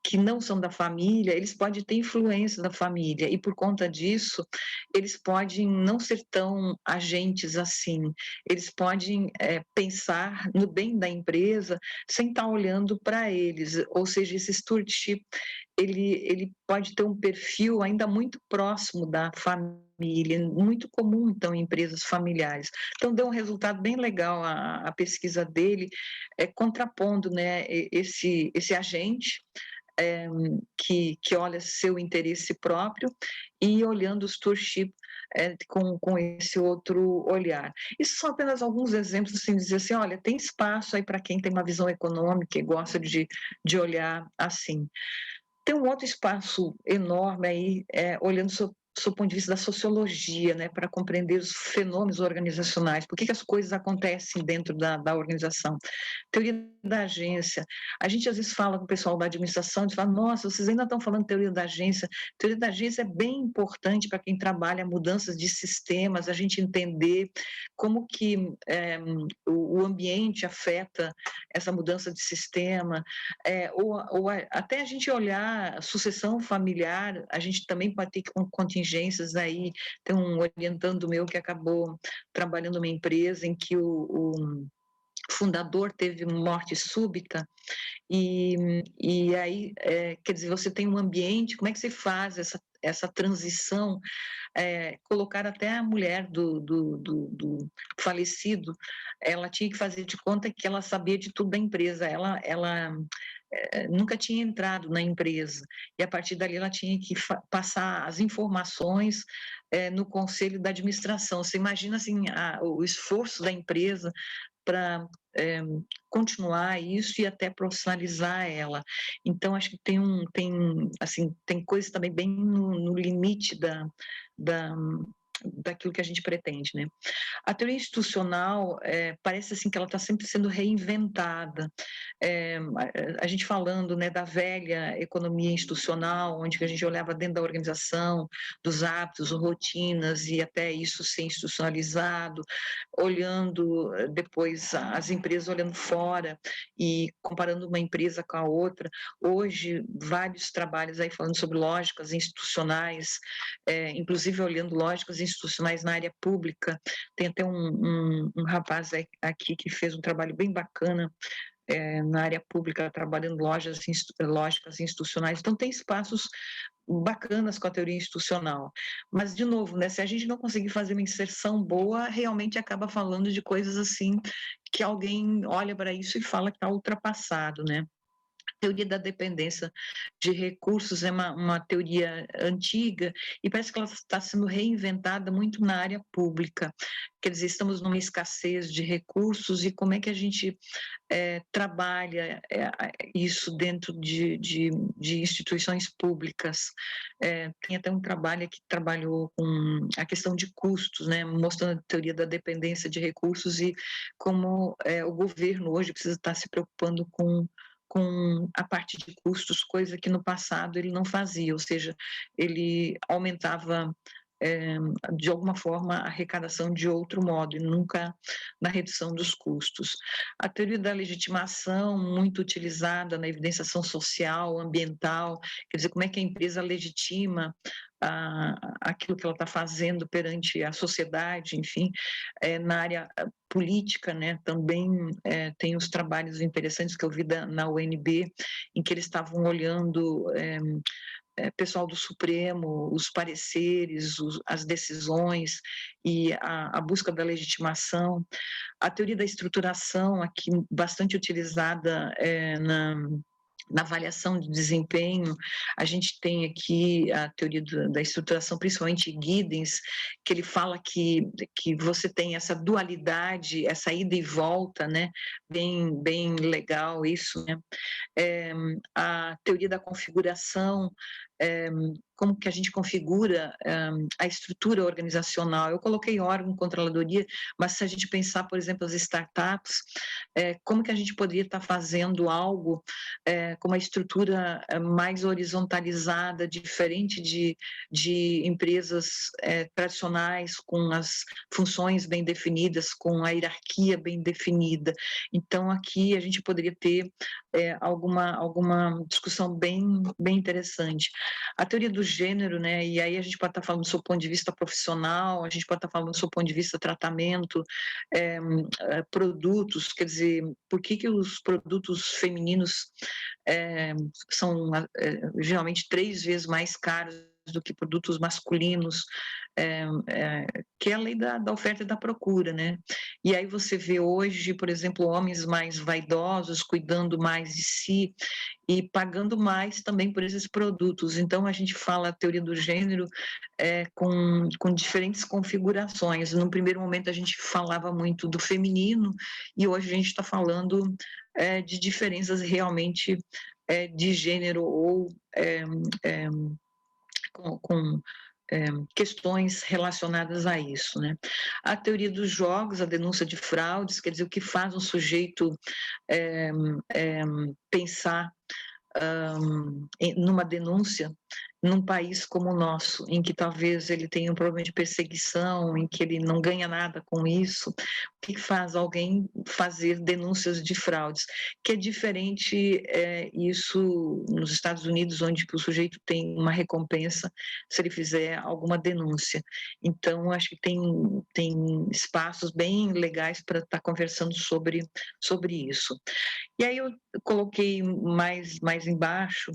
que não são da família, eles podem ter influência da família e por conta disso eles podem não ser tão agentes assim, eles podem pensar no bem da empresa sem estar olhando para eles, ou seja, esse stewardship ele pode ter um perfil ainda muito próximo da família, muito comum, então, em empresas familiares. Então, deu um resultado bem legal a pesquisa dele, contrapondo, né, esse agente que olha seu interesse próprio e olhando o stewardship com esse outro olhar. Isso são apenas alguns exemplos, assim, dizer assim, olha, tem espaço aí para quem tem uma visão econômica e gosta de olhar assim. Tem um outro espaço enorme aí, olhando do ponto de vista da sociologia, né, para compreender os fenômenos organizacionais, por que as coisas acontecem dentro da organização. Teoria da agência. A gente às vezes fala com o pessoal da administração, e fala, nossa, vocês ainda estão falando de teoria da agência. Teoria da agência é bem importante para quem trabalha mudanças de sistemas, a gente entender como que o ambiente afeta essa mudança de sistema, ou até a gente olhar a sucessão familiar, a gente também pode ter contingências aí. Tem um orientando meu que acabou trabalhando numa empresa em que o fundador teve morte súbita e aí, quer dizer, você tem um ambiente, como é que se faz essa transição, colocar até a mulher do falecido, ela tinha que fazer de conta que ela sabia de tudo da empresa, ela nunca tinha entrado na empresa, e a partir dali ela tinha que passar as informações no conselho da administração. Você imagina assim, o esforço da empresa para continuar isso e até profissionalizar ela. Então, acho que tem coisas também bem no limite da, daquilo que a gente pretende, né? A teoria institucional parece assim que ela está sempre sendo reinventada. A gente falando, né, da velha economia institucional, onde que a gente olhava dentro da organização, dos hábitos, rotinas e até isso ser institucionalizado, olhando depois as empresas olhando fora e comparando uma empresa com a outra. Hoje, vários trabalhos aí falando sobre lógicas institucionais, inclusive olhando lógicas institucionais na área pública. Tem até um rapaz aqui que fez um trabalho bem bacana na área pública, trabalhando lógicas institucionais. Então, tem espaços bacanas com a teoria institucional. Mas, de novo, né, se a gente não conseguir fazer uma inserção boa, realmente acaba falando de coisas assim que alguém olha para isso e fala que está ultrapassado, né? Teoria da dependência de recursos é uma teoria antiga e parece que ela está sendo reinventada muito na área pública. Quer dizer, estamos numa escassez de recursos e como é que a gente trabalha isso dentro de instituições públicas. Tem até um trabalho que trabalhou com a questão de custos, né, mostrando a teoria da dependência de recursos e como o governo hoje precisa estar se preocupando com a parte de custos, coisa que no passado ele não fazia, ou seja, ele aumentava de alguma forma a arrecadação de outro modo e nunca na redução dos custos. A teoria da legitimação, muito utilizada na evidenciação social, ambiental, quer dizer, como é que a empresa legitima aquilo que ela está fazendo perante a sociedade, enfim, na área política, né, também tem os trabalhos interessantes que eu vi na UNB, em que eles estavam olhando pessoal do Supremo, os pareceres, as decisões e a busca da legitimação. A teoria da estruturação, aqui bastante utilizada na avaliação de desempenho, a gente tem aqui a teoria da estruturação, principalmente Giddens, que ele fala que você tem essa dualidade, essa ida e volta, né? Bem legal isso, né? A teoria da configuração, como que a gente configura a estrutura organizacional. Eu coloquei órgão, controladoria, mas se a gente pensar, por exemplo, as startups, como que a gente poderia estar fazendo algo com uma estrutura mais horizontalizada, diferente de empresas tradicionais, com as funções bem definidas, com a hierarquia bem definida. Então, aqui a gente poderia ter alguma discussão bem interessante. A teoria do gênero, né, e aí a gente pode estar falando do seu ponto de vista profissional, a gente pode estar falando do seu ponto de vista tratamento, produtos, quer dizer, por que os produtos femininos são geralmente 3 vezes mais caros do que produtos masculinos, que é a lei da oferta e da procura, né? E aí você vê hoje, por exemplo, homens mais vaidosos, cuidando mais de si e pagando mais também por esses produtos. Então, a gente fala a teoria do gênero com diferentes configurações. No primeiro momento, a gente falava muito do feminino e hoje a gente está falando de diferenças realmente de gênero ou com questões relacionadas a isso, né? A teoria dos jogos, a denúncia de fraudes, quer dizer, o que faz um sujeito pensar numa denúncia num país como o nosso, em que talvez ele tenha um problema de perseguição, em que ele não ganha nada com isso, o que faz alguém fazer denúncias de fraudes? Que é diferente isso nos Estados Unidos, onde o sujeito tem uma recompensa se ele fizer alguma denúncia. Então, acho que tem espaços bem legais para estar conversando sobre isso. E aí eu coloquei mais embaixo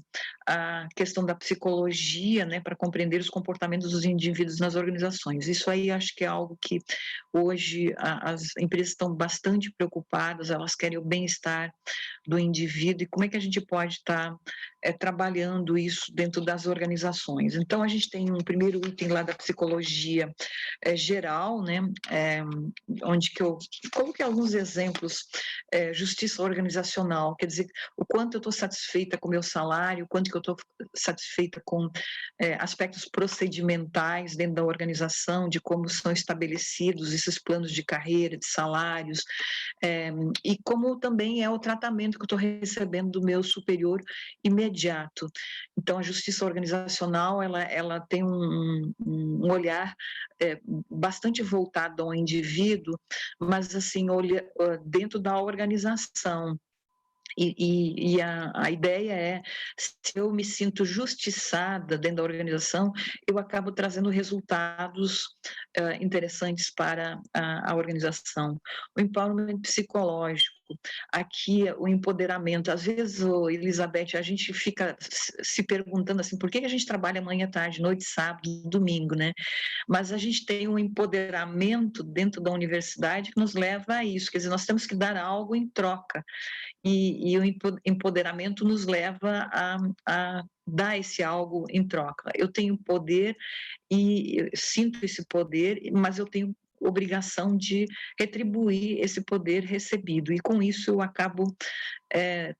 a questão da psicologia, né, para compreender os comportamentos dos indivíduos nas organizações. Isso aí acho que é algo que hoje as empresas estão bastante preocupadas, elas querem o bem-estar do indivíduo e como é que a gente pode estar trabalhando isso dentro das organizações. Então, a gente tem um primeiro item lá da psicologia geral, né, onde que eu coloquei alguns exemplos, justiça organizacional, quer dizer, o quanto eu estou satisfeita com o meu salário, o quanto que eu estou satisfeita com aspectos procedimentais dentro da organização, de como são estabelecidos esses planos de carreira, de salários, e como também é o tratamento que eu estou recebendo do meu superior imediato. Então, a justiça organizacional, ela tem um olhar bastante voltado ao indivíduo, mas assim, dentro da organização. E a ideia é, se eu me sinto justiçada dentro da organização, eu acabo trazendo resultados interessantes para a organização. O empowerment psicológico, aqui o empoderamento. Às vezes, Elizabeth, a gente fica se perguntando assim, por que a gente trabalha manhã, tarde, noite, sábado, domingo, né? Mas a gente tem um empoderamento dentro da universidade que nos leva a isso, quer dizer, nós temos que dar algo em troca. E o empoderamento nos leva a dar esse algo em troca. Eu tenho poder e eu sinto esse poder, mas eu tenho obrigação de retribuir esse poder recebido. E com isso eu acabo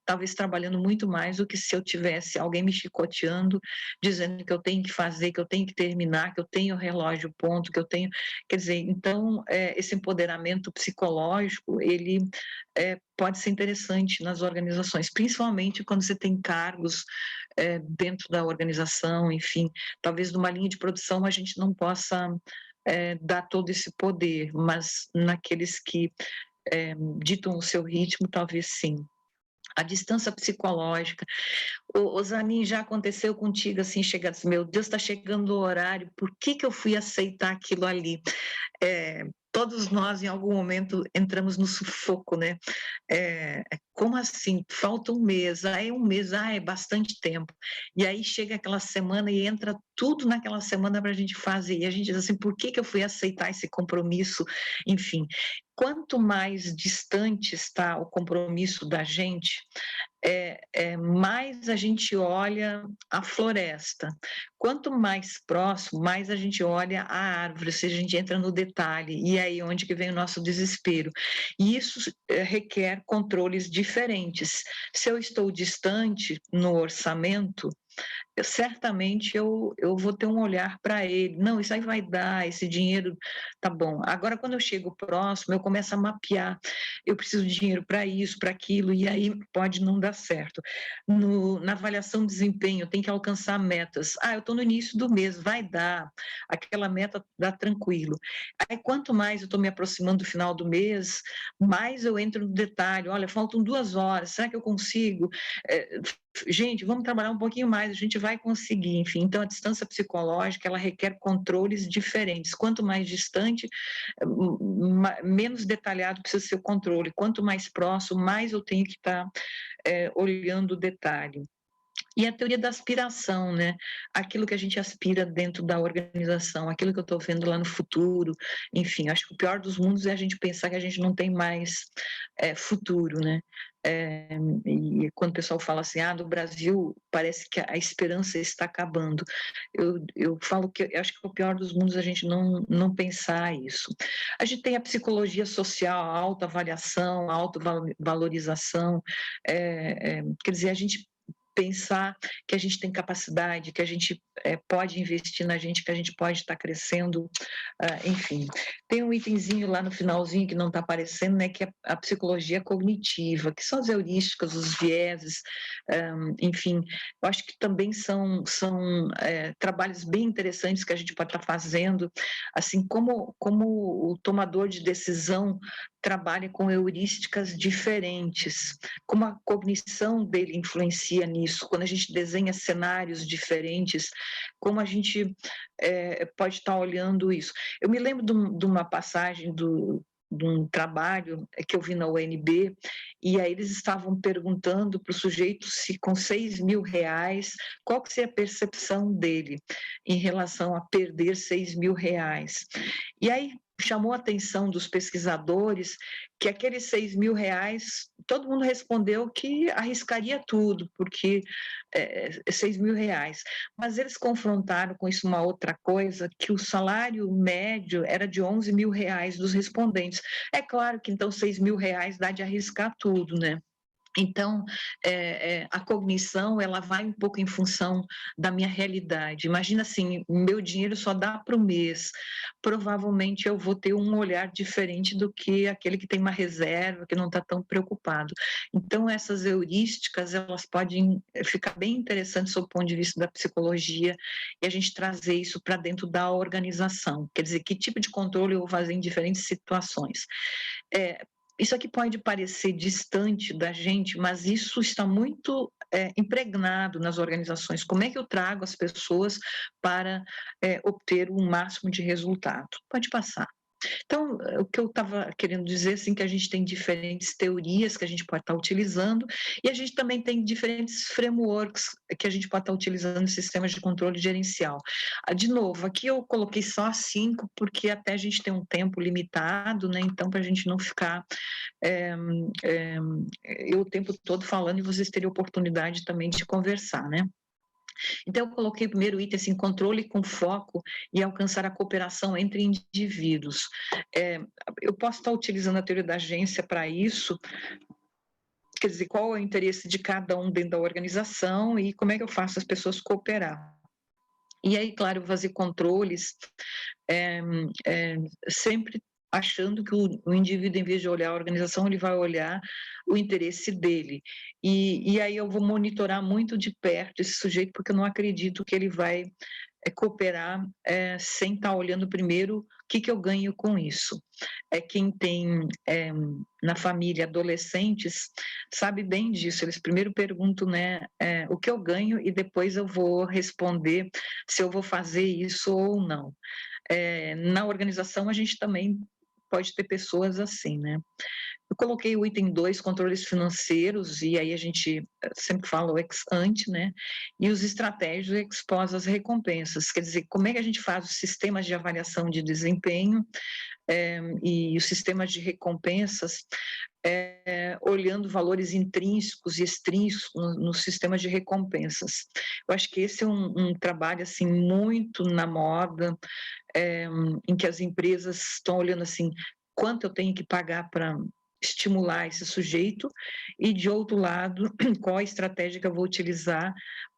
talvez trabalhando muito mais do que se eu tivesse alguém me chicoteando, dizendo que eu tenho que fazer, que eu tenho que terminar, que eu tenho relógio ponto, que eu tenho... Quer dizer, então, esse empoderamento psicológico, ele pode ser interessante nas organizações, principalmente quando você tem cargos dentro da organização, enfim, talvez numa linha de produção a gente não possa dar todo esse poder, mas naqueles que ditam o seu ritmo, talvez sim. A distância psicológica. O Zanin, já aconteceu contigo assim, chega assim, meu Deus, está chegando o horário, por que eu fui aceitar aquilo ali? Todos nós, em algum momento, entramos no sufoco, né? Como assim? Falta um mês, aí um mês, é bastante tempo. E aí chega aquela semana e entra tudo naquela semana para a gente fazer. E a gente diz assim, por que eu fui aceitar esse compromisso? Enfim, quanto mais distante está o compromisso da gente, mais a gente olha a floresta. Quanto mais próximo, mais a gente olha a árvore, ou seja, a gente entra no detalhe, e aí onde que vem o nosso desespero. E isso requer controles diferentes. Se eu estou distante no orçamento, certamente eu vou ter um olhar para ele. Não, isso aí vai dar, esse dinheiro tá bom. Agora, quando eu chego próximo, eu começo a mapear. Eu preciso de dinheiro para isso, para aquilo, e aí pode não dar certo. Na avaliação de desempenho, tem que alcançar metas. Eu estou no início do mês, vai dar. Aquela meta dá tranquilo. Aí, quanto mais eu estou me aproximando do final do mês, mais eu entro no detalhe. Olha, faltam 2 horas, será que eu consigo? Gente, vamos trabalhar um pouquinho mais, a gente vai conseguir, enfim. Então, a distância psicológica, ela requer controles diferentes. Quanto mais distante, menos detalhado precisa ser o controle. Quanto mais próximo, mais eu tenho que estar olhando o detalhe. E a teoria da aspiração, né? Aquilo que a gente aspira dentro da organização, aquilo que eu estou vendo lá no futuro, enfim, acho que o pior dos mundos é a gente pensar que a gente não tem mais futuro, né? E quando o pessoal fala assim, no Brasil parece que a esperança está acabando, eu falo que eu acho que o pior dos mundos é a gente não pensar isso. A gente tem a psicologia social, a autoavaliação, a autovalorização, quer dizer, a gente pensar que a gente tem capacidade, que a gente pode investir na gente, que a gente pode estar crescendo, enfim. Tem um itemzinho lá no finalzinho que não está aparecendo, né, que é a psicologia cognitiva, que são as heurísticas, os vieses, enfim, eu acho que também são trabalhos bem interessantes que a gente pode estar fazendo, assim, como o tomador de decisão trabalha com heurísticas diferentes, como a cognição dele influencia nisso, quando a gente desenha cenários diferentes, como a gente pode estar olhando isso. Eu me lembro de uma passagem de um trabalho que eu vi na UNB, e aí eles estavam perguntando para o sujeito se com R$ 6.000, qual que seria a percepção dele em relação a perder R$ 6.000. E aí chamou a atenção dos pesquisadores que aqueles R$ 6.000, todo mundo respondeu que arriscaria tudo, porque R$ 6.000. Mas eles confrontaram com isso uma outra coisa, que o salário médio era de R$ 11.000 dos respondentes. É claro que então R$ 6.000 dá de arriscar tudo, né? Então, a cognição, ela vai um pouco em função da minha realidade. Imagina assim, meu dinheiro só dá para o mês. Provavelmente eu vou ter um olhar diferente do que aquele que tem uma reserva, que não está tão preocupado. Então, essas heurísticas, elas podem ficar bem interessantes sob o ponto de vista da psicologia e a gente trazer isso para dentro da organização. Quer dizer, que tipo de controle eu vou fazer em diferentes situações. Isso aqui pode parecer distante da gente, mas isso está muito impregnado nas organizações. Como é que eu trago as pessoas para obter o máximo de resultado? Pode passar. Então, o que eu estava querendo dizer, assim, que a gente tem diferentes teorias que a gente pode estar utilizando e a gente também tem diferentes frameworks que a gente pode estar utilizando em sistemas de controle gerencial. De novo, aqui eu coloquei só 5, porque até a gente tem um tempo limitado, né? Então, para a gente não ficar eu o tempo todo falando e vocês terem oportunidade também de conversar, né? Então, eu coloquei o primeiro item, assim, controle com foco e alcançar a cooperação entre indivíduos. Eu posso estar utilizando a teoria da agência para isso, quer dizer, qual é o interesse de cada um dentro da organização e como é que eu faço as pessoas cooperar. E aí, claro, eu vou fazer controles, sempre achando que o indivíduo, em vez de olhar a organização, ele vai olhar o interesse dele. E aí eu vou monitorar muito de perto esse sujeito, porque eu não acredito que ele vai cooperar sem estar olhando primeiro o que eu ganho com isso. Quem tem na família adolescentes sabe bem disso, eles primeiro perguntam, né, o que eu ganho e depois eu vou responder se eu vou fazer isso ou não. Na organização a gente também pode ter pessoas assim, né? Eu coloquei o item 2, controles financeiros, e aí a gente sempre fala o ex ante, né? E os estratégios ex pós, as recompensas. Quer dizer, como é que a gente faz os sistemas de avaliação de desempenho e os sistemas de recompensas, olhando valores intrínsecos e extrínsecos nos sistemas de recompensas. Eu acho que esse é um trabalho assim muito na moda, em que as empresas estão olhando assim, quanto eu tenho que pagar para estimular esse sujeito e, de outro lado, qual a estratégia que eu vou utilizar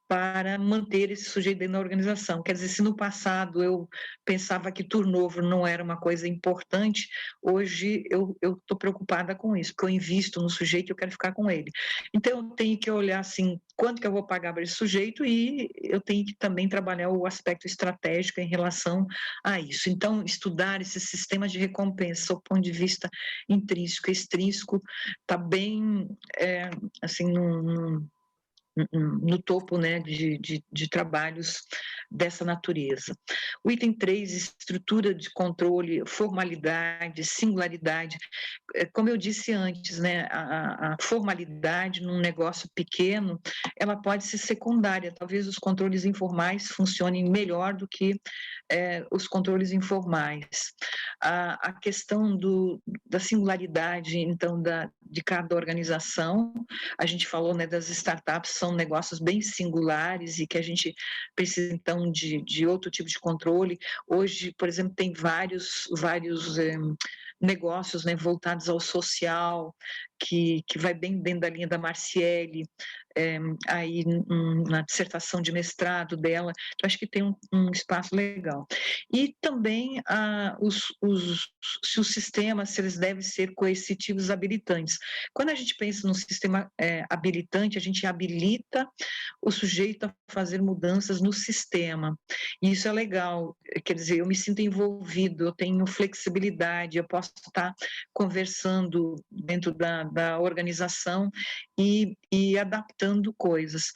para manter esse sujeito dentro da organização. Quer dizer, se no passado eu pensava que turnover não era uma coisa importante, hoje eu estou preocupada com isso, porque eu invisto no sujeito e eu quero ficar com ele. Então, eu tenho que olhar assim, quanto que eu vou pagar para esse sujeito e eu tenho que também trabalhar o aspecto estratégico em relação a isso. Então, estudar esses sistemas de recompensa, do ponto de vista intrínseco e extrínseco, está bem, assim, no topo, né, de trabalhos dessa natureza. O item 3, estrutura de controle, formalidade, singularidade. Como eu disse antes, né, a formalidade num negócio pequeno, ela pode ser secundária. Talvez os controles informais funcionem melhor do que os controles informais. A questão da singularidade, então, de cada organização, a gente falou, né, das startups, são negócios bem singulares e que a gente precisa, então, de outro tipo de controle. Hoje, por exemplo, tem vários negócios, né, voltados ao social, que vai bem dentro da linha da Marciele, aí na dissertação de mestrado dela, então acho que tem um espaço legal. E também se os sistemas, se eles devem ser coercitivos habilitantes. Quando a gente pensa num sistema habilitante, a gente habilita o sujeito a fazer mudanças no sistema, e isso é legal, quer dizer, eu me sinto envolvido, eu tenho flexibilidade, eu posso estar conversando dentro da da organização e adaptando coisas.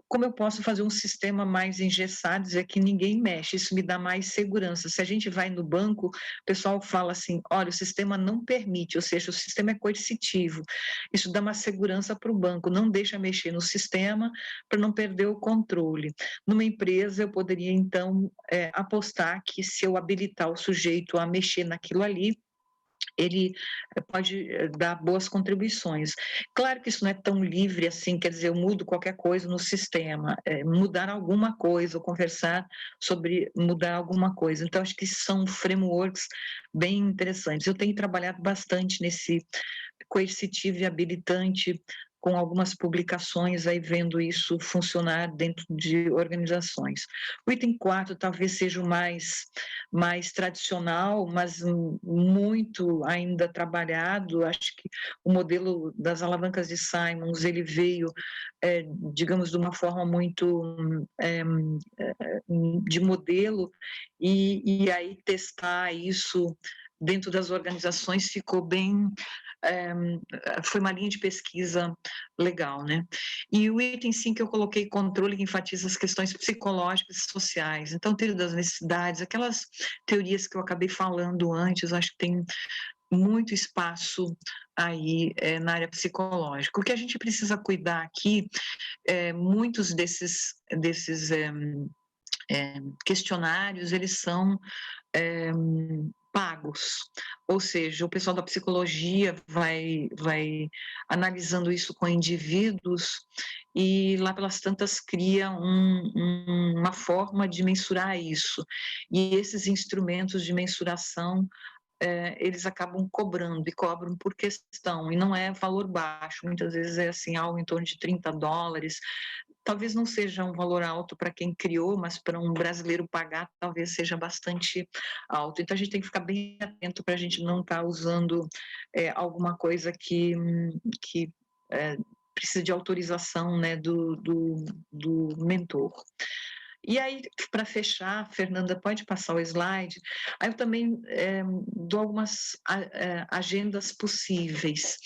Como eu posso fazer um sistema mais engessado, dizer que ninguém mexe, isso me dá mais segurança. Se a gente vai no banco, o pessoal fala assim, olha, o sistema não permite, ou seja, o sistema é coercitivo. Isso dá uma segurança para o banco, não deixa mexer no sistema para não perder o controle. Numa empresa, eu poderia, então, apostar que se eu habilitar o sujeito a mexer naquilo ali, ele pode dar boas contribuições. Claro que isso não é tão livre assim, quer dizer, eu mudo qualquer coisa no sistema, mudar alguma coisa, ou conversar sobre mudar alguma coisa. Então, acho que são frameworks bem interessantes. Eu tenho trabalhado bastante nesse coercitivo e habilitante, com algumas publicações aí vendo isso funcionar dentro de organizações. O item 4 talvez seja o mais tradicional, mas muito ainda trabalhado. Acho que o modelo das alavancas de Simons, ele veio, digamos, de uma forma muito de modelo, e aí testar isso dentro das organizações ficou bem, foi uma linha de pesquisa legal, né? E o item 5 eu coloquei controle, que enfatiza as questões psicológicas e sociais. Então, teoria das necessidades, aquelas teorias que eu acabei falando antes, acho que tem muito espaço aí na área psicológica. O que a gente precisa cuidar aqui, muitos desses questionários, eles são pagos, ou seja, o pessoal da psicologia vai analisando isso com indivíduos e lá pelas tantas cria uma forma de mensurar isso, e esses instrumentos de mensuração eles acabam cobrando, e cobram por questão, e não é valor baixo, muitas vezes é assim, algo em torno de $30, talvez não seja um valor alto para quem criou, mas para um brasileiro pagar talvez seja bastante alto. Então a gente tem que ficar bem atento para a gente não estar usando alguma coisa que precisa de autorização, né, do mentor. E aí, para fechar, Fernanda, pode passar o slide. Aí eu também dou algumas agendas possíveis.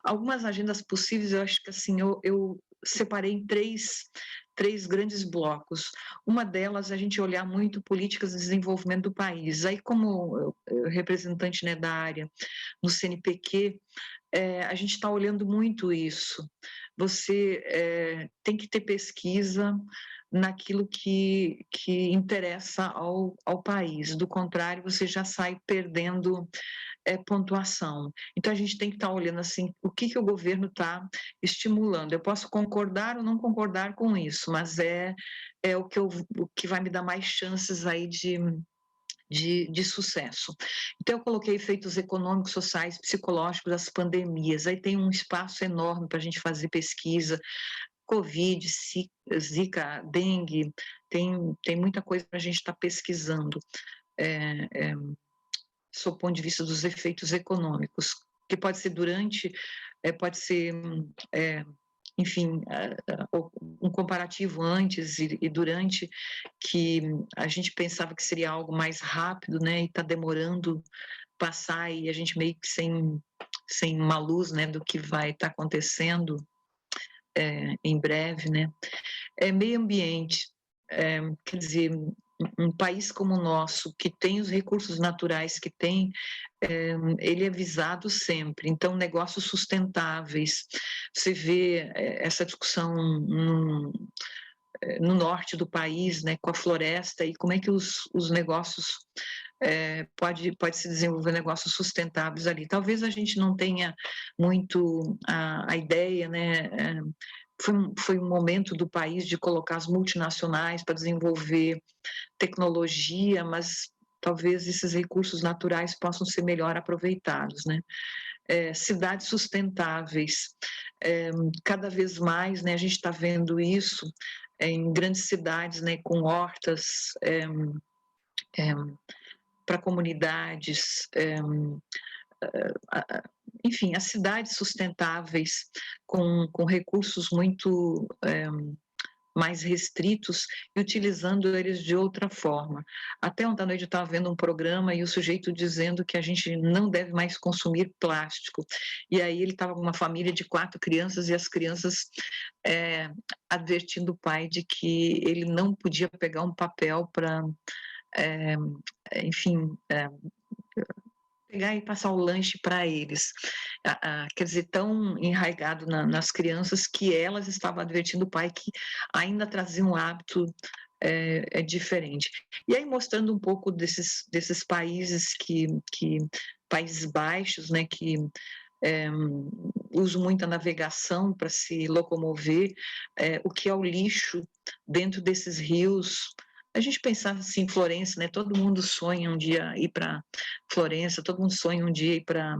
Algumas agendas possíveis, eu acho que assim, eu separei em três grandes blocos. Uma delas, a gente olhar muito políticas de desenvolvimento do país. Aí, como representante, né, da área no CNPq, a gente está olhando muito isso. Você tem que ter pesquisa naquilo que interessa ao país. Do contrário, você já sai perdendo pontuação. Então, a gente tem que estar olhando assim, o que o governo está estimulando. Eu posso concordar ou não concordar com isso, mas é o que vai me dar mais chances aí de sucesso. Então, eu coloquei efeitos econômicos, sociais, psicológicos das pandemias. Aí tem um espaço enorme para a gente fazer pesquisa. Covid, Zika, dengue, tem muita coisa para a gente estar pesquisando, sob o ponto de vista dos efeitos econômicos, que pode ser durante, pode ser, enfim, um comparativo antes e durante, que a gente pensava que seria algo mais rápido, né, e está demorando passar, e a gente meio que sem uma luz, né, do que vai estar acontecendo em breve, né? Meio ambiente, quer dizer, um país como o nosso, que tem os recursos naturais que tem, ele é visado sempre. Então, negócios sustentáveis, você vê essa discussão no norte do país, né, com a floresta, e como é que os negócios pode se desenvolver negócios sustentáveis ali. Talvez a gente não tenha muito a ideia, né? Foi um momento do país de colocar as multinacionais para desenvolver tecnologia, mas talvez esses recursos naturais possam ser melhor aproveitados, né? Cidades sustentáveis, cada vez mais, né? A gente está vendo isso em grandes cidades, né? Com hortas para comunidades, enfim, as cidades sustentáveis com recursos muito mais restritos e utilizando eles de outra forma. Até ontem à noite eu estava vendo um programa e o sujeito dizendo que a gente não deve mais consumir plástico. E aí ele estava com uma família de 4 crianças e as crianças advertindo o pai de que ele não podia pegar um papel para, enfim, pegar e passar o lanche para eles. Quer dizer, tão enraizado nas crianças que elas estavam advertindo o pai que ainda trazia um hábito diferente. E aí mostrando um pouco desses países Países Baixos, né, que usam muito a navegação para se locomover, o que é o lixo dentro desses rios. A gente pensava assim, Florença, né? Todo mundo sonha um dia ir para Florença, todo mundo sonha um dia ir para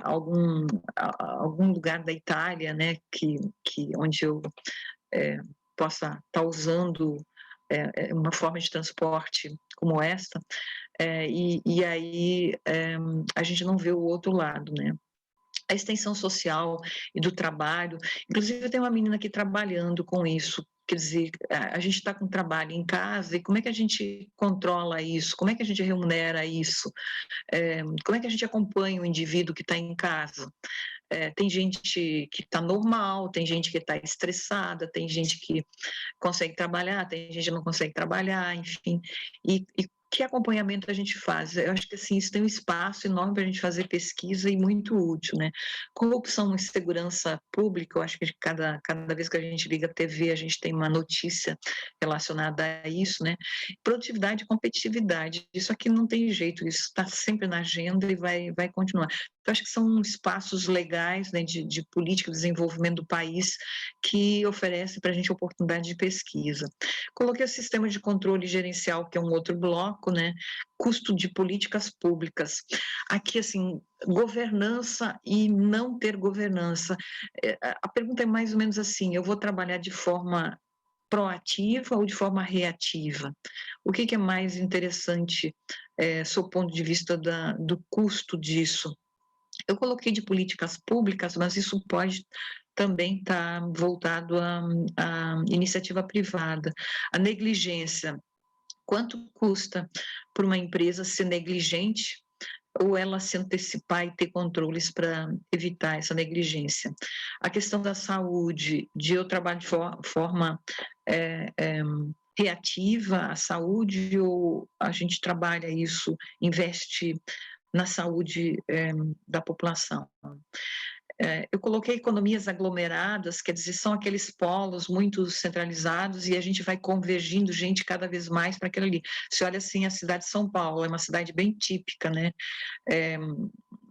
algum lugar da Itália, né? Onde eu possa estar usando uma forma de transporte como esta, e aí a gente não vê o outro lado, né? A extensão social e do trabalho. Inclusive, eu tenho uma menina aqui trabalhando com isso. Quer dizer, a gente está com trabalho em casa e como é que a gente controla isso? Como é que a gente remunera isso? Como é que a gente acompanha o indivíduo que está em casa? Tem gente que está normal, tem gente que está estressada, tem gente que consegue trabalhar, tem gente que não consegue trabalhar, enfim. E que acompanhamento a gente faz? Eu acho que assim, isso tem um espaço enorme para a gente fazer pesquisa e muito útil, né? Corrupção e segurança pública, eu acho que cada vez que a gente liga a TV, a gente tem uma notícia relacionada a isso, né? Produtividade e competitividade, isso aqui não tem jeito, isso está sempre na agenda e vai continuar. Eu acho que são espaços legais, né, de política de desenvolvimento do país que oferecem para a gente oportunidade de pesquisa. Coloquei o sistema de controle gerencial, que é um outro bloco, né? Custo de políticas públicas. Aqui, assim, governança e não ter governança. A pergunta é mais ou menos assim, eu vou trabalhar de forma proativa ou de forma reativa? O que é mais interessante, sob o ponto de vista do custo disso? Eu coloquei de políticas públicas, mas isso pode também estar voltado à iniciativa privada. A negligência. Quanto custa para uma empresa ser negligente ou ela se antecipar e ter controles para evitar essa negligência? A questão da saúde, de eu trabalhar de forma reativa à saúde ou a gente trabalha isso, investe na saúde da população. Eu coloquei economias aglomeradas, quer dizer, são aqueles polos muito centralizados e a gente vai convergindo gente cada vez mais para aquilo ali. Você olha assim, a cidade de São Paulo é uma cidade bem típica, né?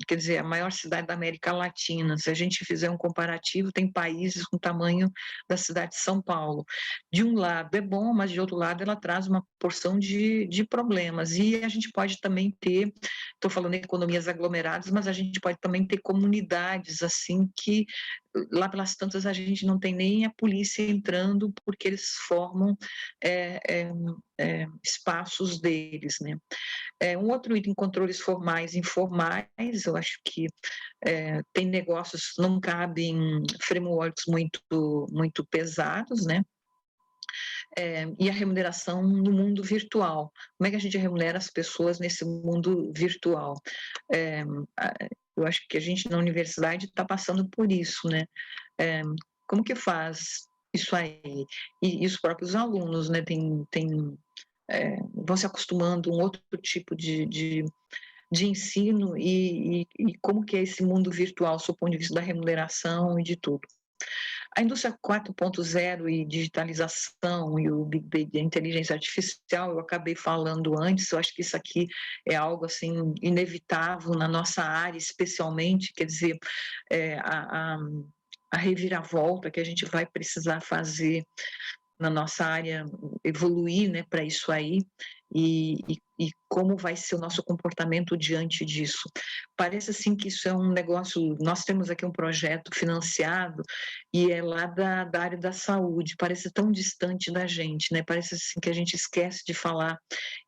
Quer dizer, a maior cidade da América Latina. Se a gente fizer um comparativo, tem países com o tamanho da cidade de São Paulo. De um lado é bom, mas de outro lado ela traz uma porção de problemas. E a gente pode também ter, estou falando em economias aglomeradas, mas a gente pode também ter comunidades assim que lá pelas tantas a gente não tem nem a polícia entrando porque eles formam espaços deles, né? Um outro item, controles formais e informais, eu acho que tem negócios, não cabem frameworks muito pesados, né? E a remuneração no mundo virtual. Como é que a gente remunera as pessoas nesse mundo virtual? Eu acho que a gente na universidade está passando por isso, né? Como que faz isso aí? E os próprios alunos, né? Vão se acostumando a um outro tipo de ensino e como que é esse mundo virtual, do ponto de vista da remuneração e de tudo. A indústria 4.0 e digitalização e o Big Data, a inteligência artificial, eu acabei falando antes, eu acho que isso aqui é algo assim inevitável na nossa área, especialmente, quer dizer, a reviravolta que a gente vai precisar fazer na nossa área, evoluir, né, para isso aí, e como vai ser o nosso comportamento diante disso. Parece assim que isso é um negócio, nós temos aqui um projeto financiado e é lá da área da saúde, parece tão distante da gente, né? Parece assim que a gente esquece de falar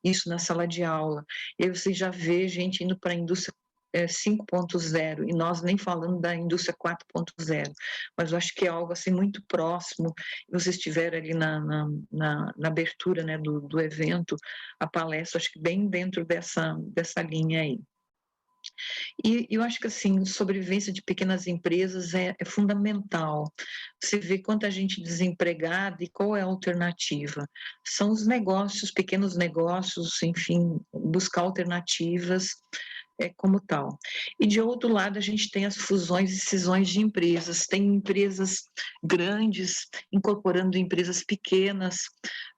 isso na sala de aula. E aí você já vê gente indo para a indústria 5.0, e nós nem falando da indústria 4.0, mas eu acho que é algo assim muito próximo. Vocês estiveram ali na abertura, né, do evento, a palestra, acho que bem dentro dessa linha aí. E eu acho que, assim, sobrevivência de pequenas empresas é fundamental. Você vê quanta gente desempregada e qual é a alternativa. São os negócios, pequenos negócios, enfim, buscar alternativas como tal. E, de outro lado, a gente tem as fusões e cisões de empresas. Tem empresas grandes incorporando empresas pequenas,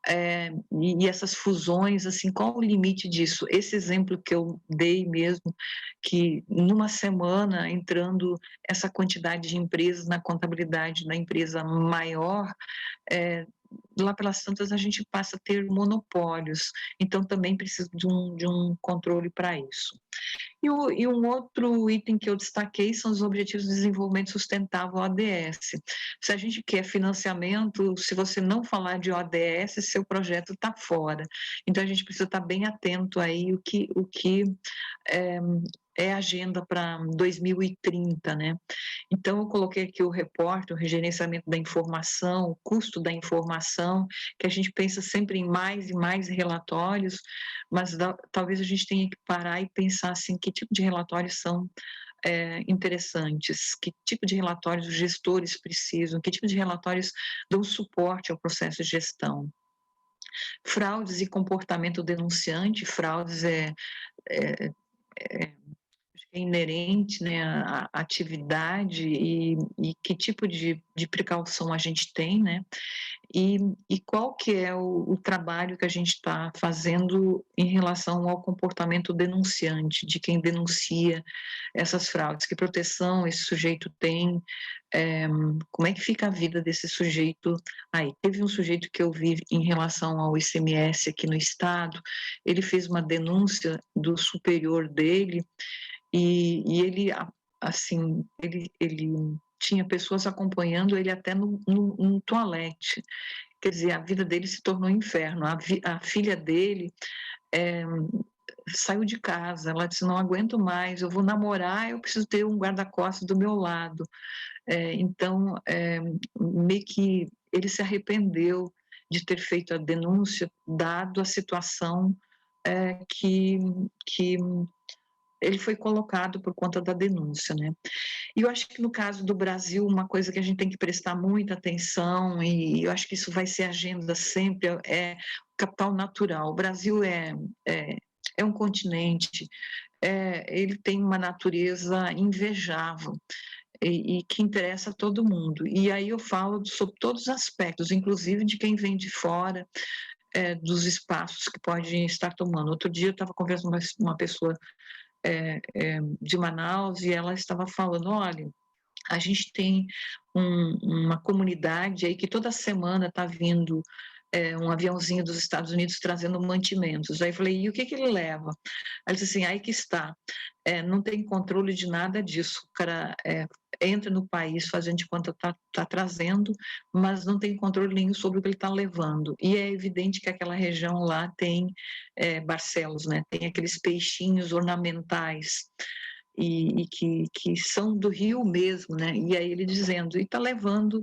e essas fusões, assim, qual o limite disso? Esse exemplo que eu dei mesmo, que numa semana, entrando essa quantidade de empresas na contabilidade da empresa maior, lá pelas tantas a gente passa a ter monopólios, então também precisa de um controle para isso. E um outro item que eu destaquei são os Objetivos de Desenvolvimento Sustentável, ODS. Se a gente quer financiamento, se você não falar de ODS, seu projeto está fora. Então, a gente precisa estar bem atento aí o que é agenda para 2030, né? Então, eu coloquei aqui o reporte, o regerenciamento da informação, o custo da informação, que a gente pensa sempre em mais e mais relatórios, mas talvez a gente tenha que parar e pensar assim, que tipo de relatórios são interessantes, que tipo de relatórios os gestores precisam, que tipo de relatórios dão suporte ao processo de gestão. Fraudes e comportamento denunciante, fraudes é inerente, né, à atividade e que tipo de precaução a gente tem, né, e qual que é o trabalho que a gente está fazendo em relação ao comportamento denunciante, de quem denuncia essas fraudes, que proteção esse sujeito tem, como é que fica a vida desse sujeito aí. Teve um sujeito que eu vi em relação ao ICMS aqui no estado, ele fez uma denúncia do superior dele, e ele, assim, ele tinha pessoas acompanhando ele até no toalete. Quer dizer, a vida dele se tornou um inferno. A filha dele saiu de casa, ela disse, não aguento mais, eu vou namorar, eu preciso ter um guarda-costas do meu lado. Então, meio que ele se arrependeu de ter feito a denúncia, dado a situação que ele foi colocado por conta da denúncia, né? E eu acho que no caso do Brasil, uma coisa que a gente tem que prestar muita atenção, e eu acho que isso vai ser agenda sempre, é o capital natural. O Brasil é um continente, ele tem uma natureza invejável, e que interessa a todo mundo. E aí eu falo sobre todos os aspectos, inclusive de quem vem de fora, dos espaços que pode estar tomando. Outro dia eu estava conversando com uma pessoa de Manaus, e ela estava falando, olha, a gente tem uma comunidade aí que toda semana está vindo um aviãozinho dos Estados Unidos trazendo mantimentos. Aí eu falei, e o que ele leva? Aí ele disse assim, aí que está, não tem controle de nada disso, o cara entra no país fazendo de quanto está trazendo, mas não tem controle nenhum sobre o que ele está levando. E é evidente que aquela região lá tem Barcelos, né? Tem aqueles peixinhos ornamentais, e que são do rio mesmo, né? E aí ele dizendo, e está levando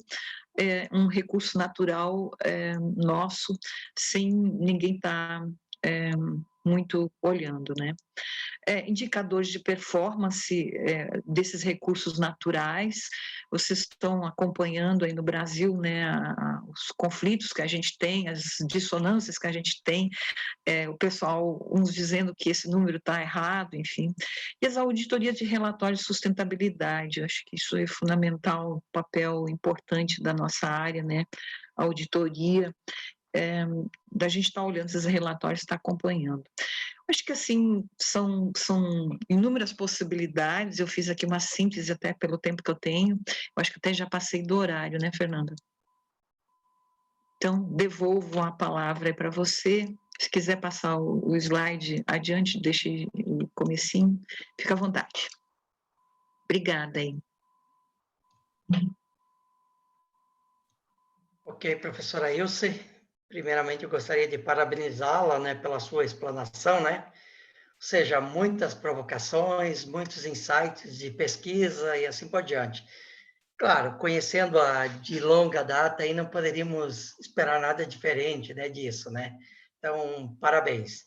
um recurso natural nosso, sem ninguém estar muito olhando, né? Indicadores de performance desses recursos naturais, vocês estão acompanhando aí no Brasil, né, os conflitos que a gente tem, as dissonâncias que a gente tem, o pessoal, uns dizendo que esse número está errado, enfim. E as auditorias de relatórios de sustentabilidade, eu acho que isso é fundamental, um papel importante da nossa área, né, a auditoria, da gente estar olhando esses relatórios, estar acompanhando. Acho que, assim, são inúmeras possibilidades, eu fiz aqui uma síntese até pelo tempo que eu tenho, eu acho que até já passei do horário, né, Fernanda? Então, devolvo a palavra para você. Se quiser passar o slide adiante, deixe o comecinho, fica à vontade. Obrigada aí. Ok, professora Ilse. Primeiramente, eu gostaria de parabenizá-la, né, pela sua explanação, né, seja, muitas provocações, muitos insights de pesquisa e assim por diante. Claro, conhecendo-a de longa data, aí não poderíamos esperar nada diferente, né, disso, né? Então, parabéns.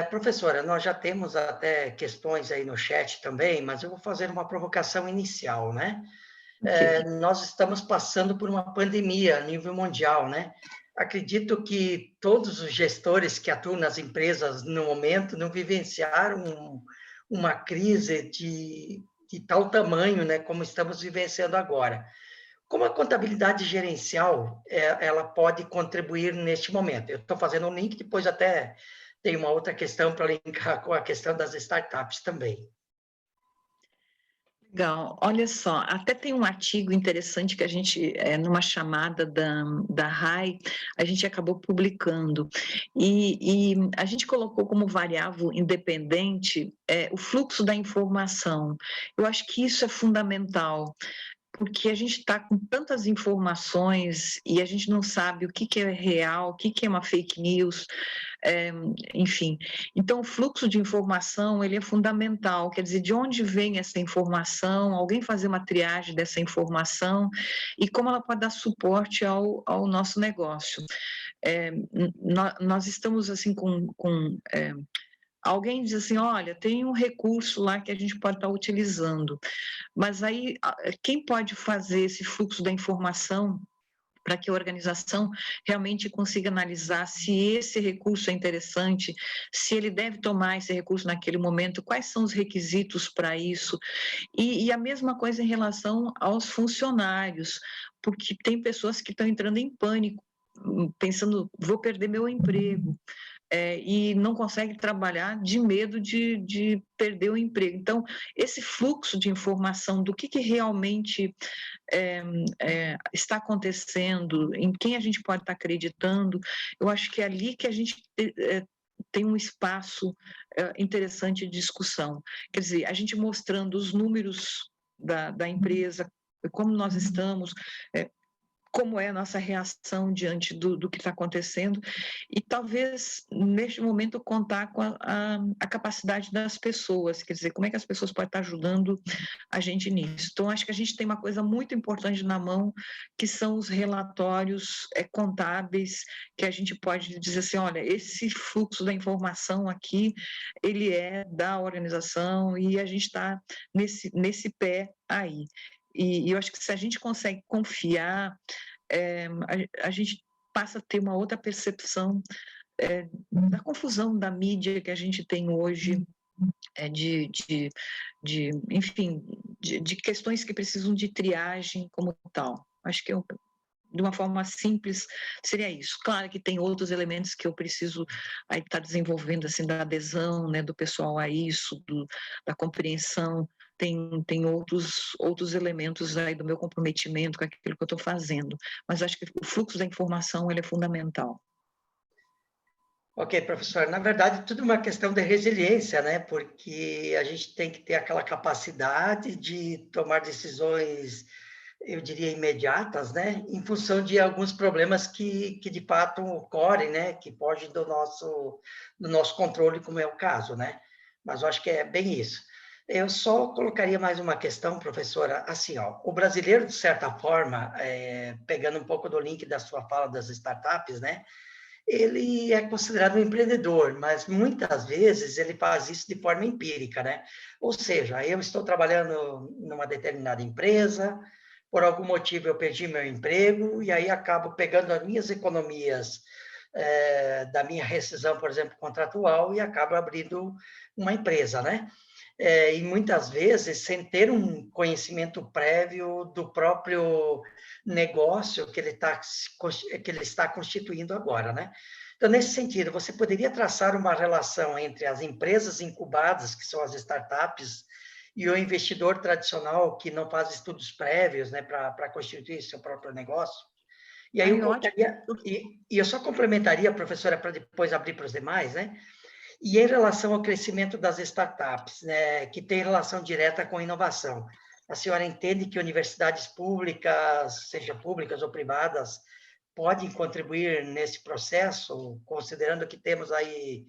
Professora, nós já temos até questões aí no chat também, mas eu vou fazer uma provocação inicial, né? Ok. Nós estamos passando por uma pandemia a nível mundial, né? Acredito que todos os gestores que atuam nas empresas no momento não vivenciaram uma crise de tal tamanho, né, como estamos vivenciando agora. Como a contabilidade gerencial, ela pode contribuir neste momento? Eu estou fazendo um link, depois até tem uma outra questão para linkar com a questão das startups também. Legal. Olha só, até tem um artigo interessante que a gente, numa chamada da RAI, a gente acabou publicando. E a gente colocou como variável independente o fluxo da informação. Eu acho que isso é fundamental, porque a gente está com tantas informações e a gente não sabe o que é real, o que é uma fake news, enfim. Então, o fluxo de informação, ele é fundamental, quer dizer, de onde vem essa informação, alguém fazer uma triagem dessa informação e como ela pode dar suporte ao nosso negócio. Nós estamos, assim, alguém diz assim, olha, tem um recurso lá que a gente pode estar utilizando, mas aí quem pode fazer esse fluxo da informação para que a organização realmente consiga analisar se esse recurso é interessante, se ele deve tomar esse recurso naquele momento, quais são os requisitos para isso, e a mesma coisa em relação aos funcionários, porque tem pessoas que estão entrando em pânico, pensando, vou perder meu emprego, e não consegue trabalhar de medo de perder o emprego. Então, esse fluxo de informação do que realmente está acontecendo, em quem a gente pode estar acreditando, eu acho que é ali que a gente tem um espaço interessante de discussão. Quer dizer, a gente mostrando os números da empresa, como nós estamos, como é a nossa reação diante do que está acontecendo, e talvez, neste momento, contar com a capacidade das pessoas, quer dizer, como é que as pessoas podem estar ajudando a gente nisso. Então, acho que a gente tem uma coisa muito importante na mão, que são os relatórios contábeis, que a gente pode dizer assim, olha, esse fluxo da informação aqui, ele é da organização, e a gente está nesse pé aí. E eu acho que se a gente consegue confiar, a gente passa a ter uma outra percepção da confusão da mídia que a gente tem hoje, enfim, de questões que precisam de triagem como tal. Acho que de uma forma simples, seria isso. Claro que tem outros elementos que eu preciso aí estar desenvolvendo, assim, da adesão, né, do pessoal a isso, da compreensão, tem outros elementos aí do meu comprometimento com aquilo que eu estou fazendo, mas acho que o fluxo da informação, ele é fundamental. Ok, professor. Na verdade, tudo uma questão de resiliência, né? Porque a gente tem que ter aquela capacidade de tomar decisões, eu diria, imediatas, né? Em função de alguns problemas que de fato ocorrem, né? Que fogem do nosso controle, como é o caso, né? Mas eu acho que é bem isso. Eu só colocaria mais uma questão, professora, assim, ó, o brasileiro, de certa forma, pegando um pouco do link da sua fala das startups, né? Ele é considerado um empreendedor, mas muitas vezes ele faz isso de forma empírica, né? Ou seja, eu estou trabalhando numa determinada empresa, por algum motivo eu perdi meu emprego, e aí acabo pegando as minhas economias da minha rescisão, por exemplo, contratual, e acabo abrindo uma empresa, né? E muitas vezes sem ter um conhecimento prévio do próprio negócio que ele está constituindo agora, né? Então, nesse sentido, você poderia traçar uma relação entre as empresas incubadas, que são as startups, e o investidor tradicional que não faz estudos prévios, né, para constituir seu próprio negócio? E aí eu Ai, ótimo. colocaria, e eu só complementaria, professora, para depois abrir para os demais, né? E em relação ao crescimento das startups, né, que tem relação direta com a inovação, a senhora entende que universidades públicas, seja públicas ou privadas, podem contribuir nesse processo, considerando que temos aí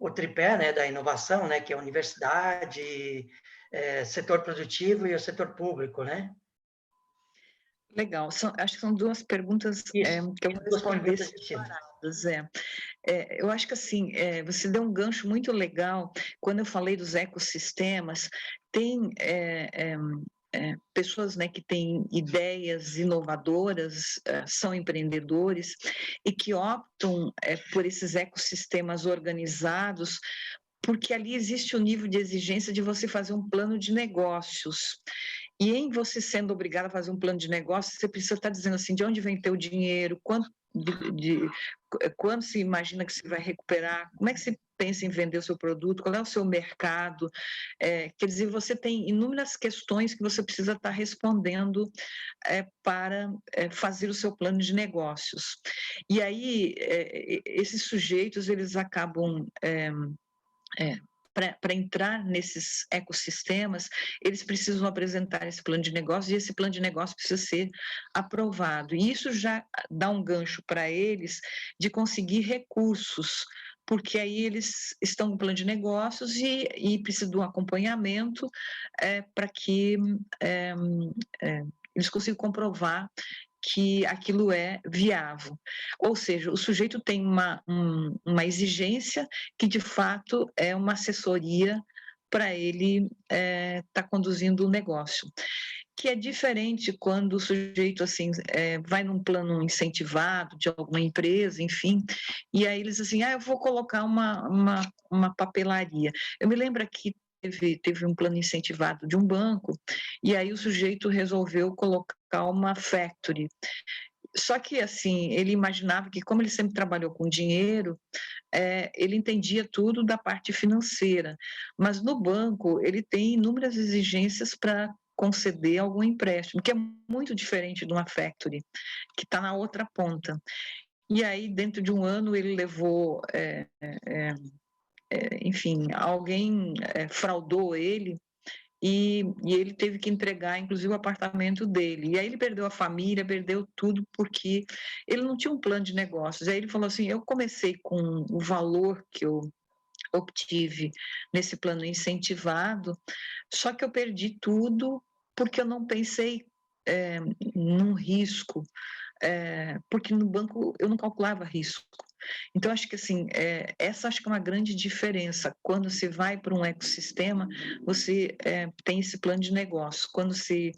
o tripé, né, da inovação, né, que é a universidade, setor produtivo e o setor público, né? Legal. Acho que são duas perguntas Isso, que eu vou duas responder perguntas distintas. separadas. Eu acho que assim, você deu um gancho muito legal quando eu falei dos ecossistemas. Tem pessoas, né, que têm ideias inovadoras, são empreendedores e que optam por esses ecossistemas organizados, porque ali existe o nível de exigência de você fazer um plano de negócios. E em você sendo obrigado a fazer um plano de negócio, você precisa estar dizendo assim, de onde vem teu dinheiro, quando se imagina que você vai recuperar, como é que você pensa em vender o seu produto, qual é o seu mercado. Quer dizer, você tem inúmeras questões que você precisa estar respondendo para fazer o seu plano de negócios. E aí, esses sujeitos, eles acabam para entrar nesses ecossistemas, eles precisam apresentar esse plano de negócio e esse plano de negócio precisa ser aprovado. E isso já dá um gancho para eles de conseguir recursos, porque aí eles estão com plano de negócios e precisam de um acompanhamento para que eles consigam comprovar que aquilo é viável. Ou seja, o sujeito tem uma exigência que, de fato, é uma assessoria para ele estar conduzindo o negócio. Que é diferente quando o sujeito assim vai num plano incentivado de alguma empresa, enfim, e aí eles assim, eu vou colocar uma papelaria. Eu me lembro que teve um plano incentivado de um banco, e aí o sujeito resolveu colocar uma factory. Só que, assim, ele imaginava que, como ele sempre trabalhou com dinheiro, ele entendia tudo da parte financeira, mas no banco ele tem inúmeras exigências para conceder algum empréstimo, que é muito diferente de uma factory, que está na outra ponta. E aí, dentro de um ano, ele levou, enfim, alguém fraudou ele, e ele teve que entregar, inclusive, o apartamento dele. E aí ele perdeu a família, perdeu tudo, porque ele não tinha um plano de negócios. Aí ele falou assim, eu comecei com o valor que eu obtive nesse plano incentivado, só que eu perdi tudo porque eu não pensei num risco, porque no banco eu não calculava risco. Então, acho que assim, essa acho que é uma grande diferença. Quando se vai para um ecossistema, você tem esse plano de negócio. Quando se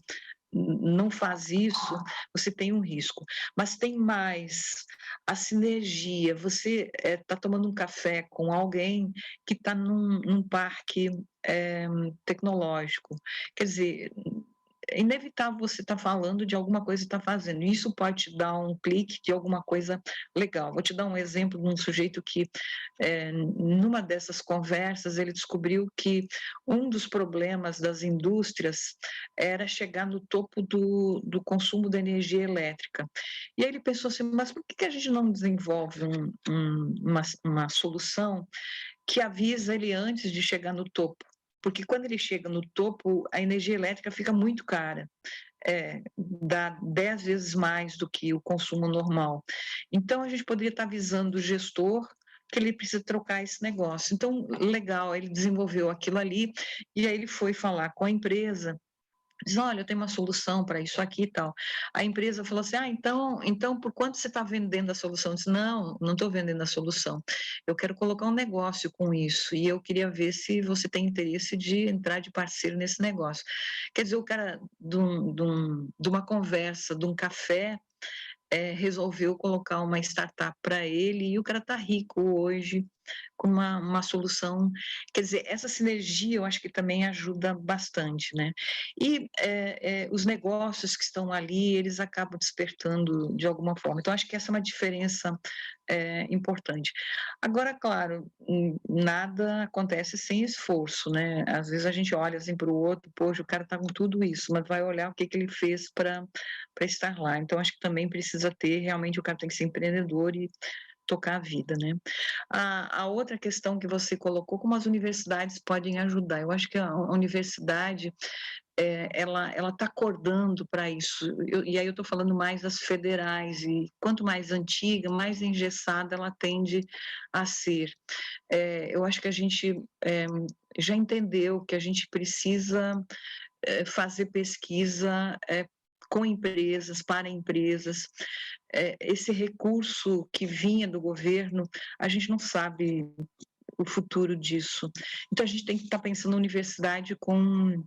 não faz isso, você tem um risco. Mas tem mais a sinergia. Você está tomando um café com alguém que está num parque tecnológico. Quer dizer, é inevitável você estar falando de alguma coisa que está fazendo. Isso pode te dar um clique de alguma coisa legal. Vou te dar um exemplo de um sujeito que, numa dessas conversas, ele descobriu que um dos problemas das indústrias era chegar no topo do consumo da energia elétrica. E aí ele pensou assim, mas por que a gente não desenvolve uma solução que avisa ele antes de chegar no topo? Porque quando ele chega no topo, a energia elétrica fica muito cara, dá 10 vezes mais do que o consumo normal. Então, a gente poderia estar avisando o gestor que ele precisa trocar esse negócio. Então, legal, ele desenvolveu aquilo ali, e aí ele foi falar com a empresa, diz, olha, eu tenho uma solução para isso aqui e tal. A empresa falou assim, então por quanto você está vendendo a solução? Eu disse, não estou vendendo a solução. Eu quero colocar um negócio com isso e eu queria ver se você tem interesse de entrar de parceiro nesse negócio. Quer dizer, o cara de uma conversa, de um café, resolveu colocar uma startup para ele e o cara está rico hoje com uma solução. Quer dizer, essa sinergia eu acho que também ajuda bastante, né? E os negócios que estão ali, eles acabam despertando de alguma forma. Então, acho que essa é uma diferença importante. Agora, claro, nada acontece sem esforço, né? Às vezes a gente olha assim para o outro, poxa, o cara está com tudo isso, mas vai olhar o que ele fez para estar lá. Então, acho que também precisa ter, realmente, o cara tem que ser empreendedor e tocar a vida, né? A outra questão que você colocou, como as universidades podem ajudar. Eu acho que a universidade ela está acordando para isso. E aí eu estou falando mais das federais, e quanto mais antiga, mais engessada ela tende a ser. Eu acho que a gente já entendeu que a gente precisa fazer pesquisa com empresas, para empresas. Esse recurso que vinha do governo, a gente não sabe o futuro disso. Então, a gente tem que estar pensando na universidade com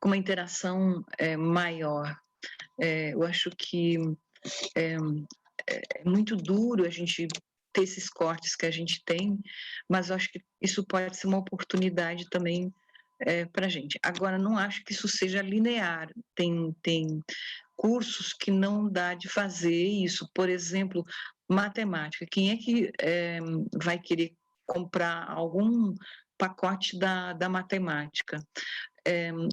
uma interação maior. Eu acho que é muito duro a gente ter esses cortes que a gente tem, mas eu acho que isso pode ser uma oportunidade também para a gente. Agora, não acho que isso seja linear. Tem cursos que não dá de fazer isso. Por exemplo, matemática. Quem é que vai querer comprar algum pacote da matemática?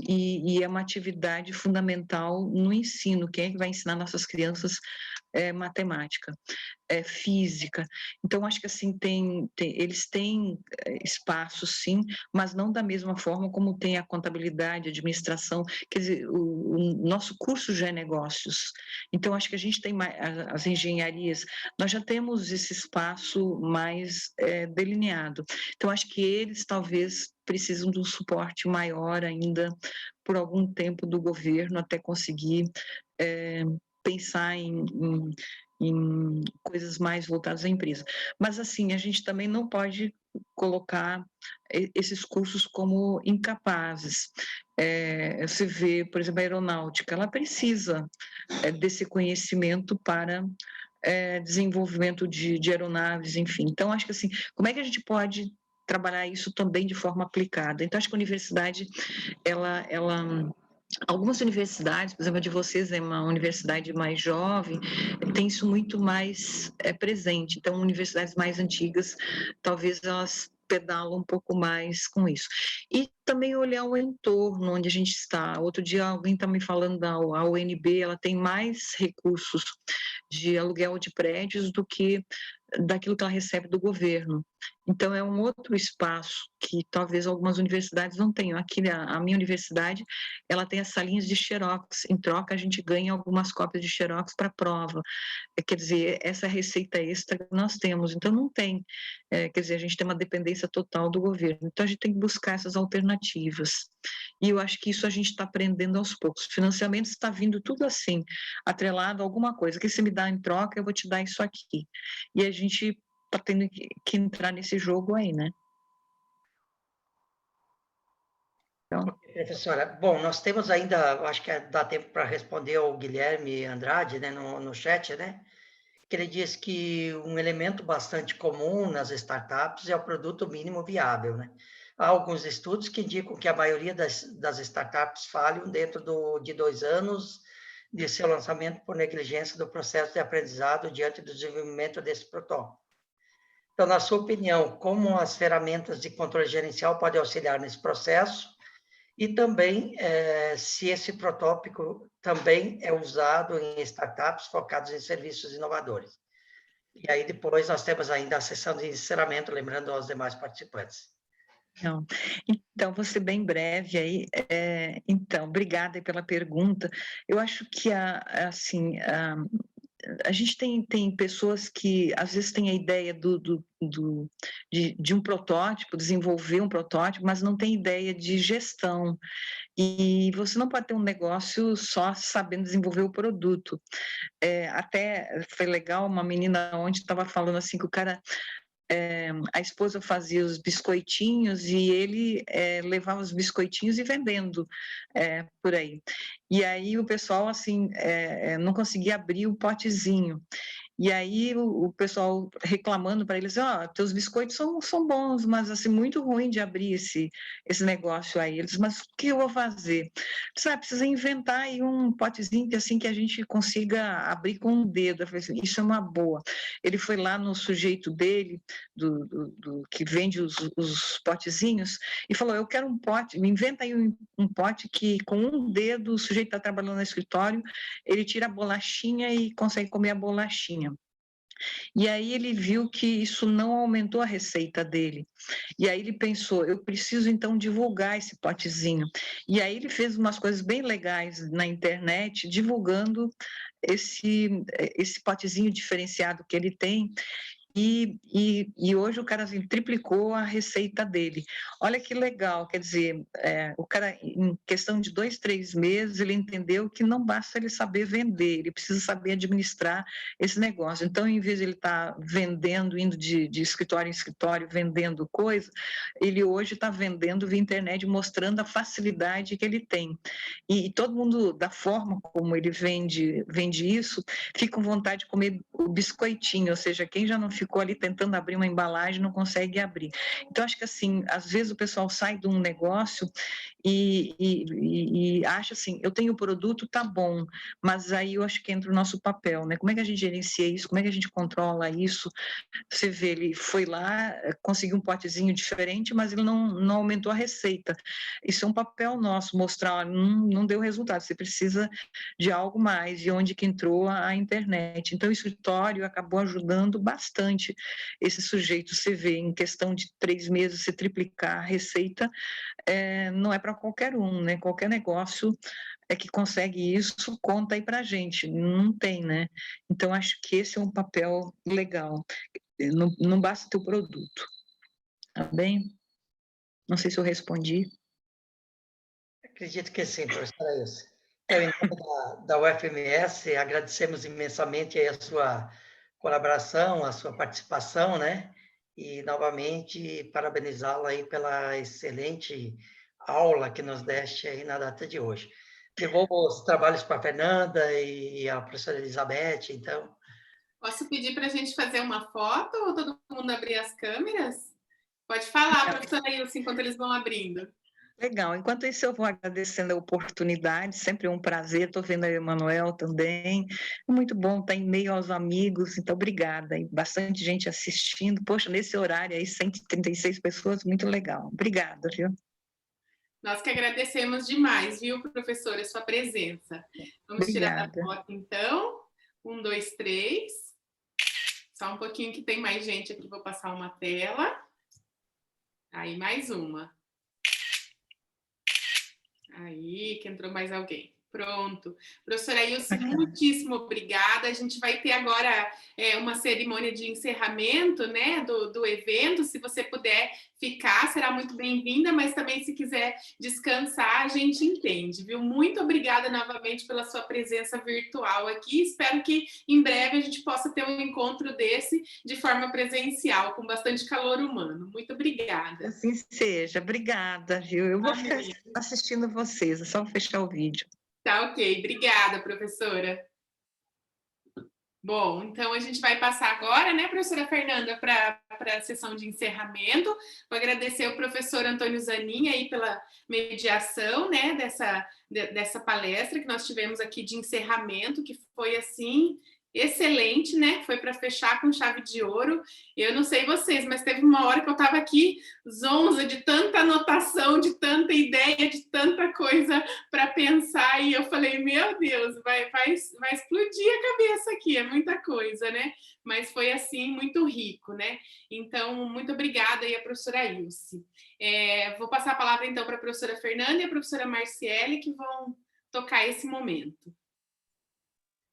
E é uma atividade fundamental no ensino. Quem é que vai ensinar nossas crianças matemática, física? Então, acho que assim, eles têm espaços, sim, mas não da mesma forma como tem a contabilidade, a administração. Quer dizer, o nosso curso já é negócios. Então, acho que a gente tem as engenharias, nós já temos esse espaço mais delineado. Então, acho que eles talvez precisam de um suporte maior ainda por algum tempo do governo até conseguir pensar em coisas mais voltadas à empresa. Mas, assim, a gente também não pode colocar esses cursos como incapazes. Você vê, por exemplo, a aeronáutica, ela precisa desse conhecimento para desenvolvimento de aeronaves, enfim. Então, acho que assim, como é que a gente pode trabalhar isso também de forma aplicada? Então, acho que a universidade, algumas universidades, por exemplo, a de vocês é uma universidade mais jovem, tem isso muito mais presente. Então, universidades mais antigas, talvez elas pedalam um pouco mais com isso. E também olhar o entorno onde a gente está. Outro dia alguém está me falando da UNB, ela tem mais recursos de aluguel de prédios do que daquilo que ela recebe do governo. Então, é um outro espaço que talvez algumas universidades não tenham. Aqui, a minha universidade, ela tem as salinhas de xerox. Em troca, a gente ganha algumas cópias de xerox para prova. Quer dizer, essa receita extra que nós temos. Então, não tem. Quer dizer, a gente tem uma dependência total do governo. Então, a gente tem que buscar essas alternativas. E eu acho que isso a gente está aprendendo aos poucos. O financiamento está vindo tudo assim, atrelado a alguma coisa. Que você me dá em troca, eu vou te dar isso aqui. E a gente está tendo que entrar nesse jogo aí, né? Então... Professora, bom, nós temos ainda, acho que dá tempo para responder ao Guilherme Andrade, né, no chat, né? Que ele diz que um elemento bastante comum nas startups é o produto mínimo viável, né? Há alguns estudos que indicam que a maioria das startups falham dentro de 2 anos de seu lançamento por negligência do processo de aprendizado diante do desenvolvimento desse protótipo. Então, na sua opinião, como as ferramentas de controle gerencial podem auxiliar nesse processo? E também, se esse protótipo também é usado em startups focadas em serviços inovadores. E aí, depois, nós temos ainda a sessão de encerramento, lembrando aos demais participantes. Não. Então, vou ser bem breve aí. Então, obrigada pela pergunta. Eu acho que, assim, a gente tem pessoas que às vezes têm a ideia de um protótipo, desenvolver um protótipo, mas não tem ideia de gestão. E você não pode ter um negócio só sabendo desenvolver o produto. Até foi legal, uma menina ontem estava falando assim que o cara... a esposa fazia os biscoitinhos e ele levava os biscoitinhos e vendendo por aí. E aí o pessoal, assim, não conseguia abrir o potezinho. E aí o pessoal reclamando para eles, teus biscoitos são bons, mas assim, muito ruim de abrir esse negócio aí. Eles, mas o que eu vou fazer? Precisa inventar aí um potezinho que assim que a gente consiga abrir com um dedo. Eu falei assim, isso é uma boa. Ele foi lá no sujeito dele, do que vende os potezinhos, e falou, eu quero um pote, me inventa aí um pote que com um dedo o sujeito está trabalhando no escritório, ele tira a bolachinha e consegue comer a bolachinha. E aí ele viu que isso não aumentou a receita dele. E aí ele pensou, eu preciso então divulgar esse potezinho. E aí ele fez umas coisas bem legais na internet, divulgando esse potezinho diferenciado que ele tem. E hoje o cara assim, triplicou a receita dele. Olha que legal, quer dizer, o cara, em questão de 2, 3 meses, ele entendeu que não basta ele saber vender, ele precisa saber administrar esse negócio. Então, em vez de ele estar vendendo, indo de escritório em escritório, vendendo coisa, ele hoje está vendendo via internet, mostrando a facilidade que ele tem. E todo mundo, da forma como ele vende isso, fica com vontade de comer o biscoitinho, ou seja, quem já não ficou ali tentando abrir uma embalagem, não consegue abrir. Então, acho que assim, às vezes o pessoal sai de um negócio e acha assim, eu tenho o produto, tá bom, mas aí eu acho que entra o nosso papel, né? Como é que a gente gerencia isso? Como é que a gente controla isso? Você vê, ele foi lá, conseguiu um potezinho diferente, mas ele não aumentou a receita. Isso é um papel nosso, mostrar, não deu resultado, você precisa de algo mais, e onde que entrou a internet. Então, o escritório acabou ajudando bastante esse sujeito. Você vê, em questão de 3 meses, se triplicar a receita, não é para qualquer um, né? Qualquer negócio que consegue isso, conta aí para a gente. Não tem, né? Então, acho que esse é um papel legal. Não basta ter o produto. Tá bem? Não sei se eu respondi. Acredito que sim, professora Ilse. Então, em nome da UFMS, agradecemos imensamente aí a sua colaboração, a sua participação, né? E, novamente, parabenizá-la aí pela excelente aula que nos deste aí na data de hoje. Devolvo os trabalhos para a Fernanda e a professora Elizabeth, então. Posso pedir para a gente fazer uma foto ou todo mundo abrir as câmeras? Pode falar, professora Ilse, enquanto eles vão abrindo. Legal. Enquanto isso, eu vou agradecendo a oportunidade, sempre um prazer. Estou vendo a Emanuel também. Muito bom estar em meio aos amigos, então obrigada. E bastante gente assistindo. Poxa, nesse horário aí, 136 pessoas, muito legal. Obrigada, viu? Nós que agradecemos demais, viu, professora, a sua presença. Vamos tirar a foto, então. 1, 2, 3. Só um pouquinho que tem mais gente aqui, vou passar uma tela. Aí, mais uma. Aí, que entrou mais alguém. Pronto. Professora Ilse, muitíssimo obrigada. A gente vai ter agora uma cerimônia de encerramento, né, do evento. Se você puder ficar, será muito bem-vinda, mas também se quiser descansar, a gente entende, viu? Muito obrigada novamente pela sua presença virtual aqui. Espero que em breve a gente possa ter um encontro desse de forma presencial, com bastante calor humano. Muito obrigada. Assim seja. Obrigada, viu? Eu vou ficar assistindo vocês, é só fechar o vídeo. Tá ok, obrigada, professora. Bom, então a gente vai passar agora, né, professora Fernanda, para a sessão de encerramento. Vou agradecer ao professor Antônio Zanin aí pela mediação, né, dessa palestra que nós tivemos aqui de encerramento, que foi, assim, excelente, né? Foi para fechar com chave de ouro. Eu não sei vocês, mas teve uma hora que eu estava aqui zonza de tanta anotação, de tanta ideia, de tanta coisa para pensar, e eu falei, meu Deus, vai explodir a cabeça aqui, é muita coisa, né? Mas foi, assim, muito rico, né? Então, muito obrigada aí a professora Ilse. Vou passar a palavra, então, para a professora Fernanda e a professora Marciele, que vão tocar esse momento.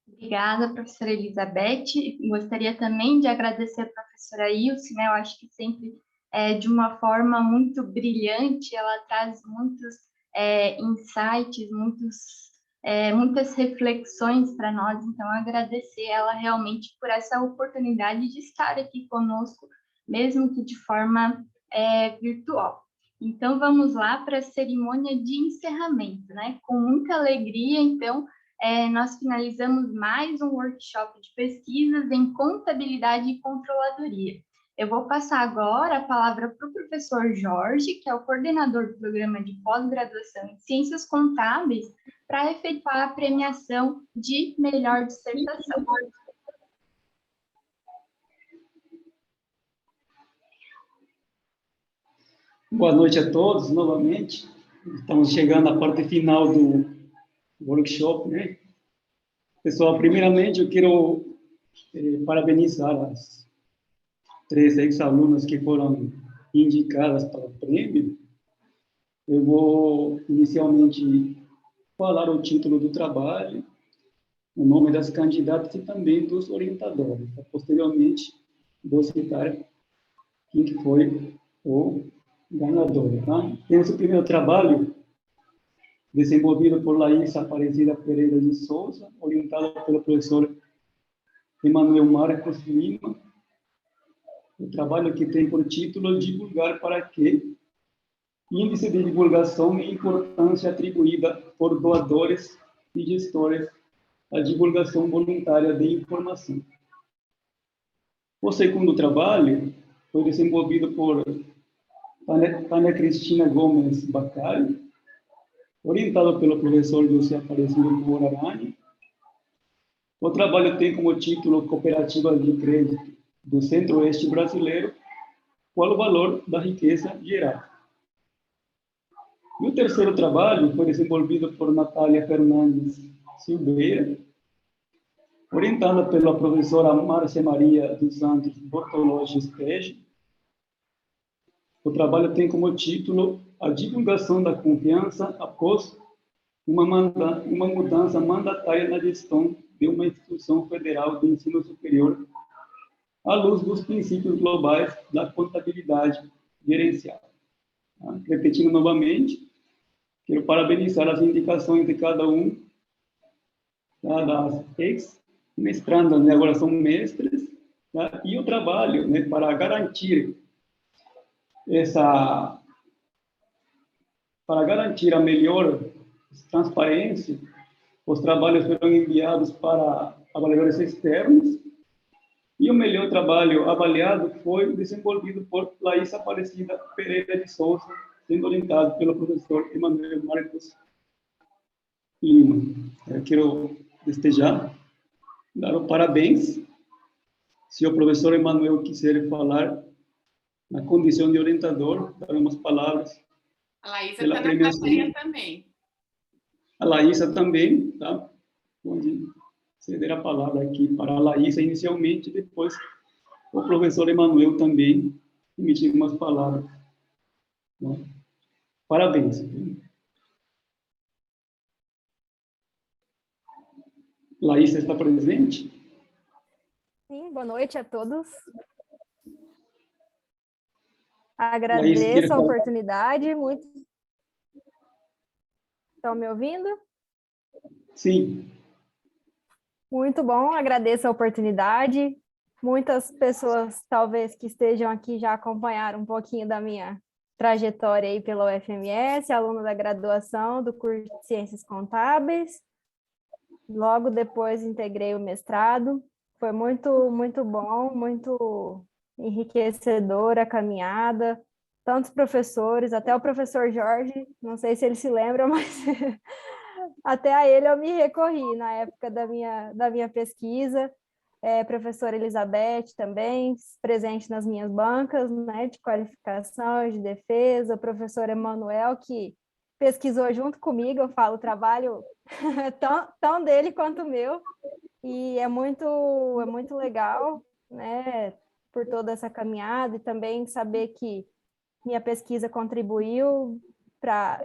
Obrigada, professora Elizabeth. Gostaria também de agradecer a professora Ilse, né? Eu acho que sempre de uma forma muito brilhante, ela traz muitos insights, muitas reflexões para nós, então agradecer ela realmente por essa oportunidade de estar aqui conosco, mesmo que de forma virtual. Então, vamos lá para a cerimônia de encerramento, né? Com muita alegria, então, nós finalizamos mais um workshop de pesquisas em contabilidade e controladoria. Eu vou passar agora a palavra para o professor Jorge, que é o coordenador do programa de pós-graduação em Ciências Contábeis, para efetuar a premiação de melhor dissertação. Boa noite a todos, novamente. Estamos chegando à parte final do workshop, né? Pessoal, primeiramente eu quero parabenizar as 3 ex-alunas que foram indicadas para o prêmio. Eu vou inicialmente falar o título do trabalho, o nome das candidatas e também dos orientadores. Posteriormente, vou citar quem que foi o ganhador. Tá? Temos o primeiro trabalho, desenvolvido por Laís Aparecida Pereira de Souza, orientada pelo professor Emanuel Marcos Lima. O trabalho que tem por título Divulgar para quê? Índice de divulgação e importância atribuída por doadores e gestores à divulgação voluntária de informação. O segundo trabalho foi desenvolvido por Tânia Cristina Gomes Bacari, orientado pelo professor José Aparecido Mourarani. O trabalho tem como título Cooperativa de Crédito do Centro-Oeste Brasileiro, qual o valor da riqueza gerada. E o terceiro trabalho foi desenvolvido por Natália Fernandes Silveira, orientada pela professora Márcia Maria dos Santos Bortologgi Spege. O trabalho tem como título A Divulgação da Confiança após uma mudança mandatária na gestão de uma instituição federal de ensino superior à luz dos princípios globais da contabilidade gerencial. Tá? Repetindo novamente, quero parabenizar as indicações de cada um, tá, das ex-mestrandas, né, agora são mestres, tá, e o trabalho, né, para garantir a melhor transparência, os trabalhos foram enviados para avaliadores externos, e o melhor trabalho avaliado foi desenvolvido por Laís Aparecida Pereira de Souza, sendo orientado pelo professor Emanuel Marcos Lima. Eu quero desejar, dar os parabéns. Se o professor Emanuel quiser falar na condição de orientador, dar umas palavras. A Laísa pela está na premiação. plateia também. A Laísa também, tá? Pode ceder a palavra aqui para a Laísa inicialmente, depois o professor Emanuel também emitir umas palavras. Tá? Parabéns. Laísa está presente? Sim, boa noite a todos. Laís, Agradeço a oportunidade. Estão me ouvindo? Sim. Muito bom, agradeço a oportunidade. Muitas pessoas, talvez, que estejam aqui já acompanharam um pouquinho da minha trajetória aí pela UFMS, aluna da graduação do curso de Ciências Contábeis. Logo depois integrei o mestrado. Foi muito bom, muito enriquecedora a caminhada. Tantos professores, até o professor Jorge, não sei se ele se lembra, mas até a ele eu me recorri na época da minha pesquisa. Professora Elizabeth também, presente nas minhas bancas, né, de qualificação, de defesa, o professor Emanuel, que pesquisou junto comigo, eu falo, o trabalho tão dele quanto o meu, e é muito legal, né, por toda essa caminhada, e também saber que minha pesquisa contribuiu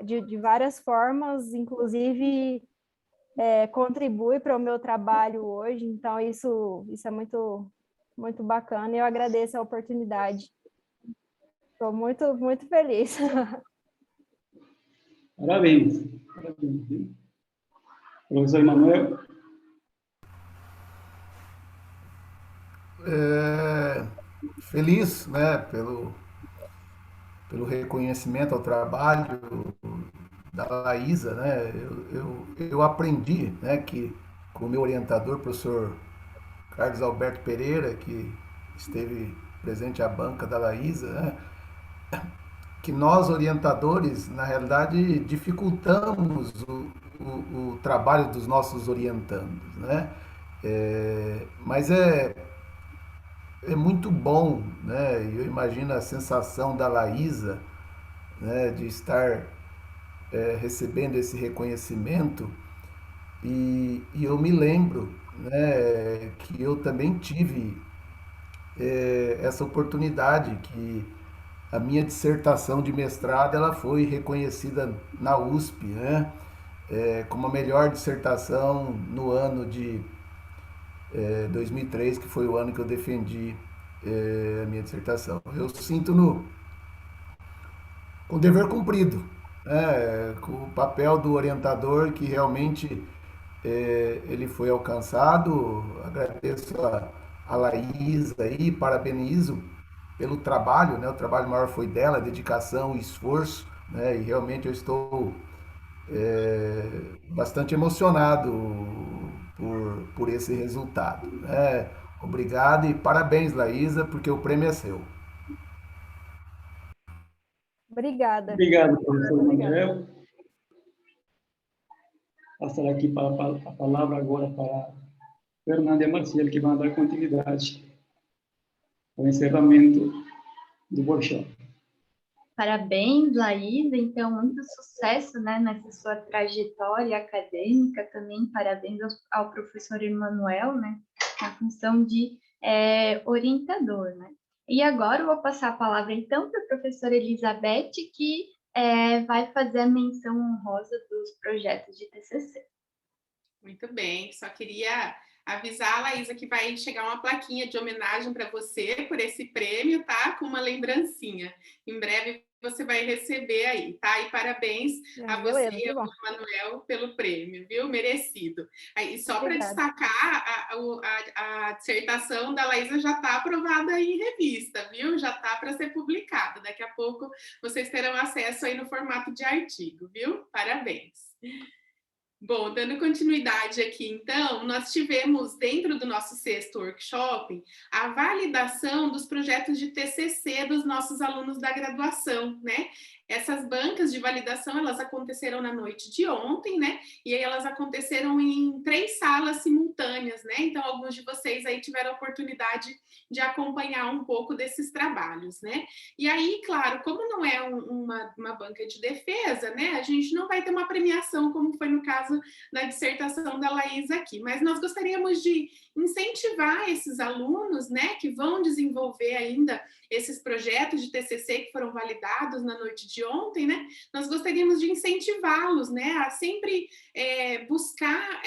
de várias formas, inclusive contribui para o meu trabalho hoje, então isso é muito bacana, e eu agradeço a oportunidade. Estou muito feliz. Parabéns. Parabéns. Professor Emanuel. Feliz, né, pelo reconhecimento ao trabalho da Laísa, né? Eu aprendi, né, que com o meu orientador, professor Carlos Alberto Pereira, que esteve presente à banca da Laísa, né, que nós orientadores, na realidade, dificultamos o trabalho dos nossos orientandos, né? Mas é muito bom, né? Eu imagino a sensação da Laísa, né, de estar recebendo esse reconhecimento, e eu me lembro né, que eu também tive essa oportunidade, que a minha dissertação de mestrado ela foi reconhecida na USP, né, como a melhor dissertação no ano de 2003, que foi o ano que eu defendi a minha dissertação. Eu sinto com o dever cumprido, né, com o papel do orientador que realmente ele foi alcançado. Agradeço a Laísa aí, parabenizo pelo trabalho, né? O trabalho maior foi dela, a dedicação, o esforço, né? E realmente eu estou bastante emocionado por esse resultado, né? Obrigado e parabéns, Laísa, porque o prêmio é seu. Obrigada. Obrigado, professor Obrigada. Manuel. Passar aqui a palavra agora para Fernanda e Marcelo, que vão dar continuidade ao encerramento do workshop. Parabéns, Laísa. Então, muito sucesso, né, nessa sua trajetória acadêmica também. Parabéns ao professor Emanuel, né, na função de orientador, né. E agora eu vou passar a palavra, então, para a professora Elizabeth, que vai fazer a menção honrosa dos projetos de TCC. Muito bem, só queria avisar a Laísa que vai chegar uma plaquinha de homenagem para você por esse prêmio, tá? Com uma lembrancinha. Em breve você vai receber aí, tá? E parabéns a você e ao Manuel pelo prêmio, viu? Merecido. Aí, só para destacar, a dissertação da Laísa já está aprovada aí em revista, viu? Já está para ser publicada. Daqui a pouco vocês terão acesso aí no formato de artigo, viu? Parabéns. Bom, dando continuidade aqui, então, nós tivemos, dentro do nosso 6º workshop, a validação dos projetos de TCC dos nossos alunos da graduação, né? Essas bancas de validação, elas aconteceram na noite de ontem, né? E aí elas aconteceram em 3 salas simultâneas, né? Então, alguns de vocês aí tiveram a oportunidade de acompanhar um pouco desses trabalhos, né? E aí, claro, como não é uma banca de defesa, né? A gente não vai ter uma premiação, como foi no caso da dissertação da Laísa aqui, mas nós gostaríamos de incentivar esses alunos, né, que vão desenvolver ainda esses projetos de TCC que foram validados na noite de ontem, né, nós gostaríamos de incentivá-los, né, a sempre buscar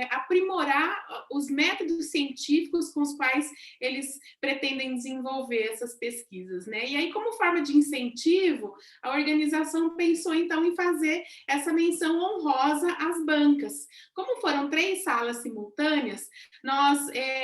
aprimorar os métodos científicos com os quais eles pretendem desenvolver essas pesquisas, né, e aí como forma de incentivo, a organização pensou então em fazer essa menção honrosa às bancas. Como foram 3 salas simultâneas, nós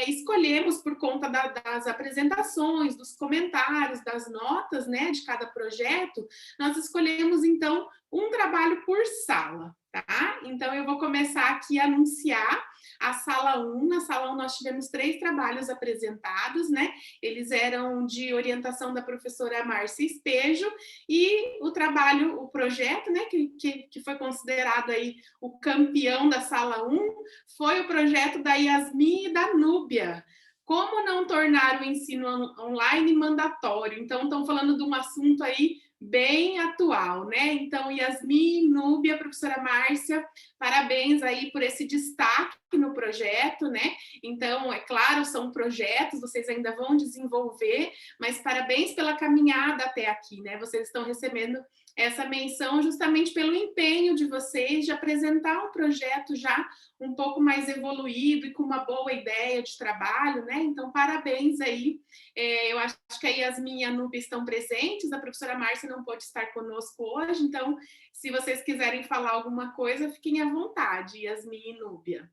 escolhemos, por conta das apresentações, dos comentários, das notas, né, de cada projeto, nós escolhemos, então, um trabalho por sala, tá? Então, eu vou começar aqui a anunciar a sala 1. Na sala 1, nós tivemos 3 trabalhos apresentados, né? Eles eram de orientação da professora Márcia Espejo, e o projeto, né, que foi considerado aí o campeão da sala 1, foi o projeto da Yasmin e da Núbia. Como não tornar o ensino online mandatório? Então, estão falando de um assunto aí bem atual, né? Então, Yasmin, Núbia, professora Márcia, parabéns aí por esse destaque no projeto, né? Então, é claro, são projetos, vocês ainda vão desenvolver, mas parabéns pela caminhada até aqui, né? Vocês estão recebendo essa menção justamente pelo empenho de vocês de apresentar um projeto já um pouco mais evoluído e com uma boa ideia de trabalho, né? Então, parabéns aí. Eu acho que a Yasmin e a Núbia estão presentes, a professora Márcia não pôde estar conosco hoje, então, se vocês quiserem falar alguma coisa, fiquem à vontade, Yasmin e Núbia.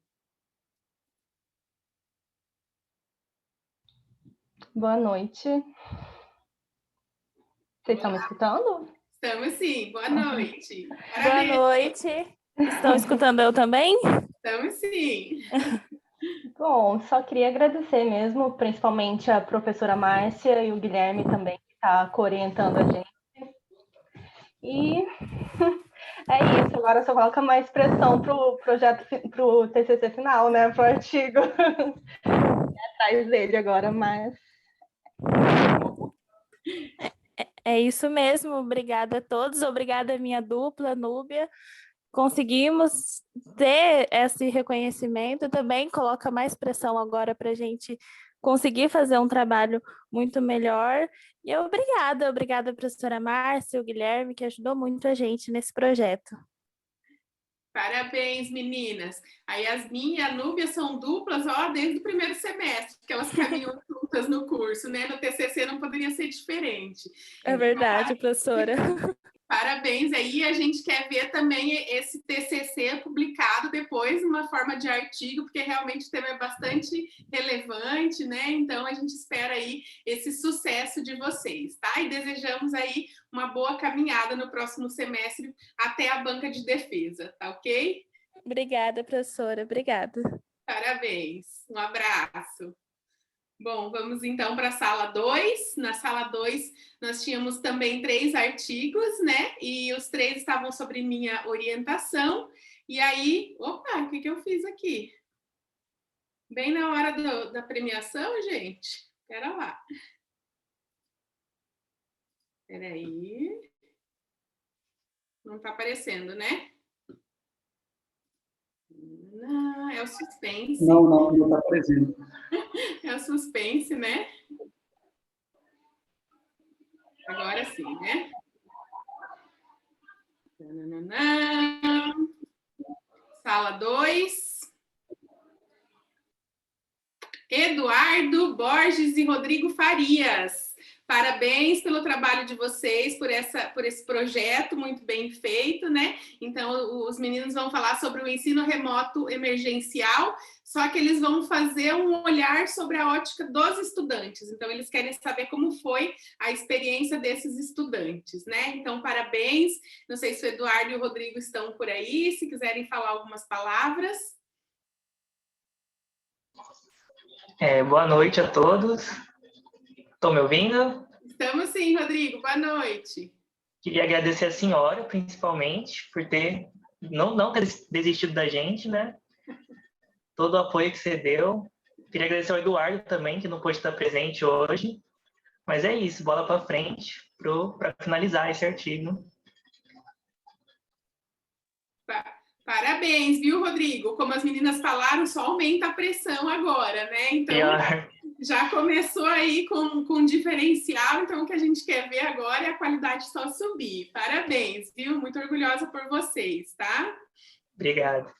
Boa noite. Vocês estão me escutando? Estamos sim, boa noite. Boa noite. Estão escutando eu também? Estamos sim. Bom, só queria agradecer mesmo, principalmente a professora Márcia e o Guilherme também, que está coorientando a gente. E é isso, agora só coloca mais pressão para o projeto, para o TCC final, né, para o artigo. Atrás dele agora, mas... É isso mesmo, obrigada a todos, obrigada à minha dupla, Núbia, conseguimos ter esse reconhecimento, também coloca mais pressão agora para a gente conseguir fazer um trabalho muito melhor. E obrigada, professora Márcia, o Guilherme, que ajudou muito a gente nesse projeto. Parabéns, meninas. A Yasmin e a Núbia são duplas, ó, desde o primeiro semestre, porque elas caminham juntas no curso, né? No TCC não poderia ser diferente. É verdade, professora. Parabéns aí, a gente quer ver também esse TCC publicado depois, numa forma de artigo, porque realmente o tema é bastante relevante, né? Então, a gente espera aí esse sucesso de vocês, tá? E desejamos aí uma boa caminhada no próximo semestre até a banca de defesa, tá ok? Obrigada, professora, obrigada. Parabéns, um abraço. Bom, vamos então para a sala 2. Na sala 2, nós tínhamos também 3 artigos, né? E os 3 estavam sobre minha orientação. E aí, opa, o que eu fiz aqui? Bem na hora da premiação, gente? Espera lá. Espera aí. Não está aparecendo, né? Não, é o suspense. Não está aparecendo. É o suspense, né? Agora sim, né? Sala 2. Eduardo Borges e Rodrigo Farias. Parabéns pelo trabalho de vocês, por esse projeto muito bem feito, né? Então, os meninos vão falar sobre o ensino remoto emergencial, só que eles vão fazer um olhar sobre a ótica dos estudantes. Então, eles querem saber como foi a experiência desses estudantes, né? Então, parabéns. Não sei se o Eduardo e o Rodrigo estão por aí, se quiserem falar algumas palavras. Boa noite a todos. Estão me ouvindo? Estamos sim, Rodrigo. Boa noite. Queria agradecer a senhora, principalmente, por não ter desistido da gente, né? Todo o apoio que você deu. Queria agradecer ao Eduardo também, que não pôde estar presente hoje. Mas é isso, bola para frente para finalizar esse artigo. Parabéns, viu, Rodrigo? Como as meninas falaram, só aumenta a pressão agora, né? Então, já começou aí com diferencial, então o que a gente quer ver agora é a qualidade só subir. Parabéns, viu? Muito orgulhosa por vocês, tá? Obrigado.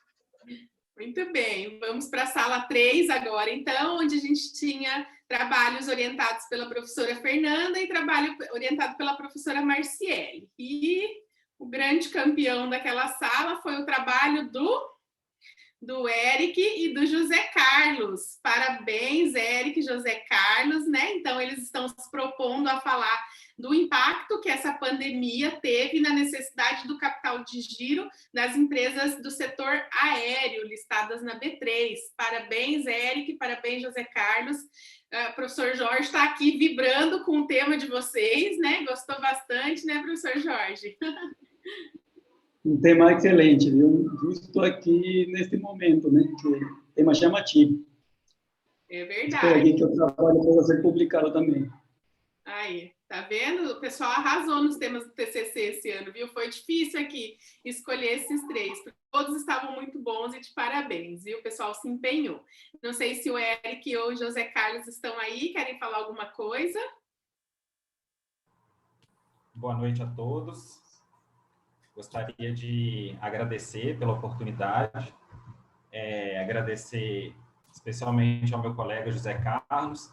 Muito bem, vamos para a sala 3 agora, então, onde a gente tinha trabalhos orientados pela professora Fernanda e trabalho orientado pela professora Marciele. E o grande campeão daquela sala foi o trabalho do Eric e do José Carlos. Parabéns, Eric e José Carlos, né? Então, eles estão se propondo a falar do impacto que essa pandemia teve na necessidade do capital de giro das empresas do setor aéreo listadas na B3. Parabéns, Eric, parabéns, José Carlos. O professor Jorge está aqui vibrando com o tema de vocês, né? Gostou bastante, né, professor Jorge? Um tema excelente, viu? Justo aqui neste momento, né? Que tema chamativo. É verdade. Espero aqui que o trabalho possa ser publicado também. Aí, tá vendo? O pessoal arrasou nos temas do TCC esse ano, viu? Foi difícil aqui escolher esses 3, porque todos estavam muito bons e de parabéns, viu? O pessoal se empenhou. Não sei se o Eric ou o José Carlos estão aí, querem falar alguma coisa? Boa noite a todos. Gostaria de agradecer pela oportunidade, agradecer especialmente ao meu colega José Carlos,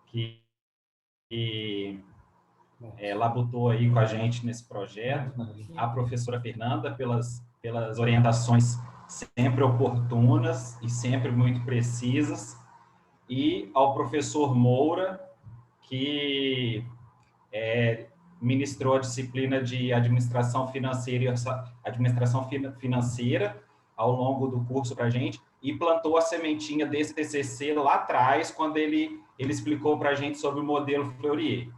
que labutou aí com a gente nesse projeto, a professora Fernanda pelas orientações sempre oportunas e sempre muito precisas, e ao professor Moura, que ministrou a disciplina de administração financeira ao longo do curso para a gente e plantou a sementinha desse TCC lá atrás, quando ele explicou para a gente sobre o modelo Fleurier.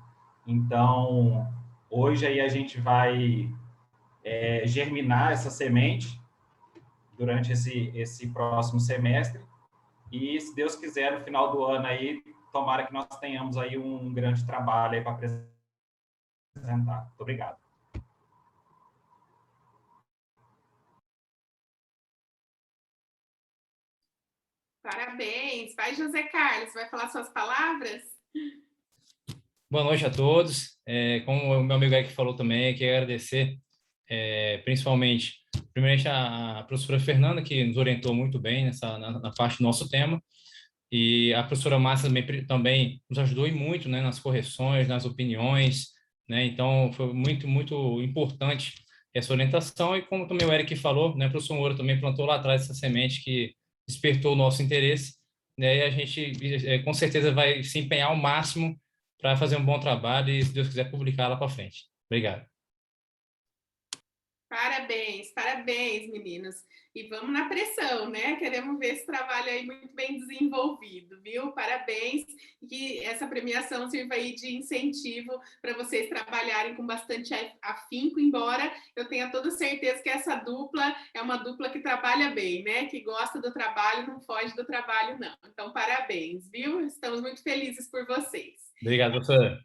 Então, hoje aí a gente vai germinar essa semente durante esse próximo semestre e, se Deus quiser, no final do ano aí, tomara que nós tenhamos aí um grande trabalho aí para apresentar. Muito obrigado. Parabéns. Vai, José Carlos, vai falar suas palavras? Boa noite a todos. Como o meu amigo Eric falou também, quero agradecer principalmente, primeiramente, a professora Fernanda, que nos orientou muito bem na parte do nosso tema, e a professora Márcia também nos ajudou e muito, né, nas correções, nas opiniões, né, então foi muito, muito importante essa orientação, e como também o Eric falou, né, o professor Moura também plantou lá atrás essa semente que despertou o nosso interesse, né, e a gente com certeza vai se empenhar ao máximo para fazer um bom trabalho e, se Deus quiser, publicar lá para frente. Obrigado. Parabéns, parabéns, meninos. E vamos na pressão, né? Queremos ver esse trabalho aí muito bem desenvolvido, viu? Parabéns. E que essa premiação sirva aí de incentivo para vocês trabalharem com bastante afinco, embora eu tenha toda certeza que essa dupla é uma dupla que trabalha bem, né? Que gosta do trabalho, não foge do trabalho, não. Então, parabéns, viu? Estamos muito felizes por vocês. Obrigado, professora.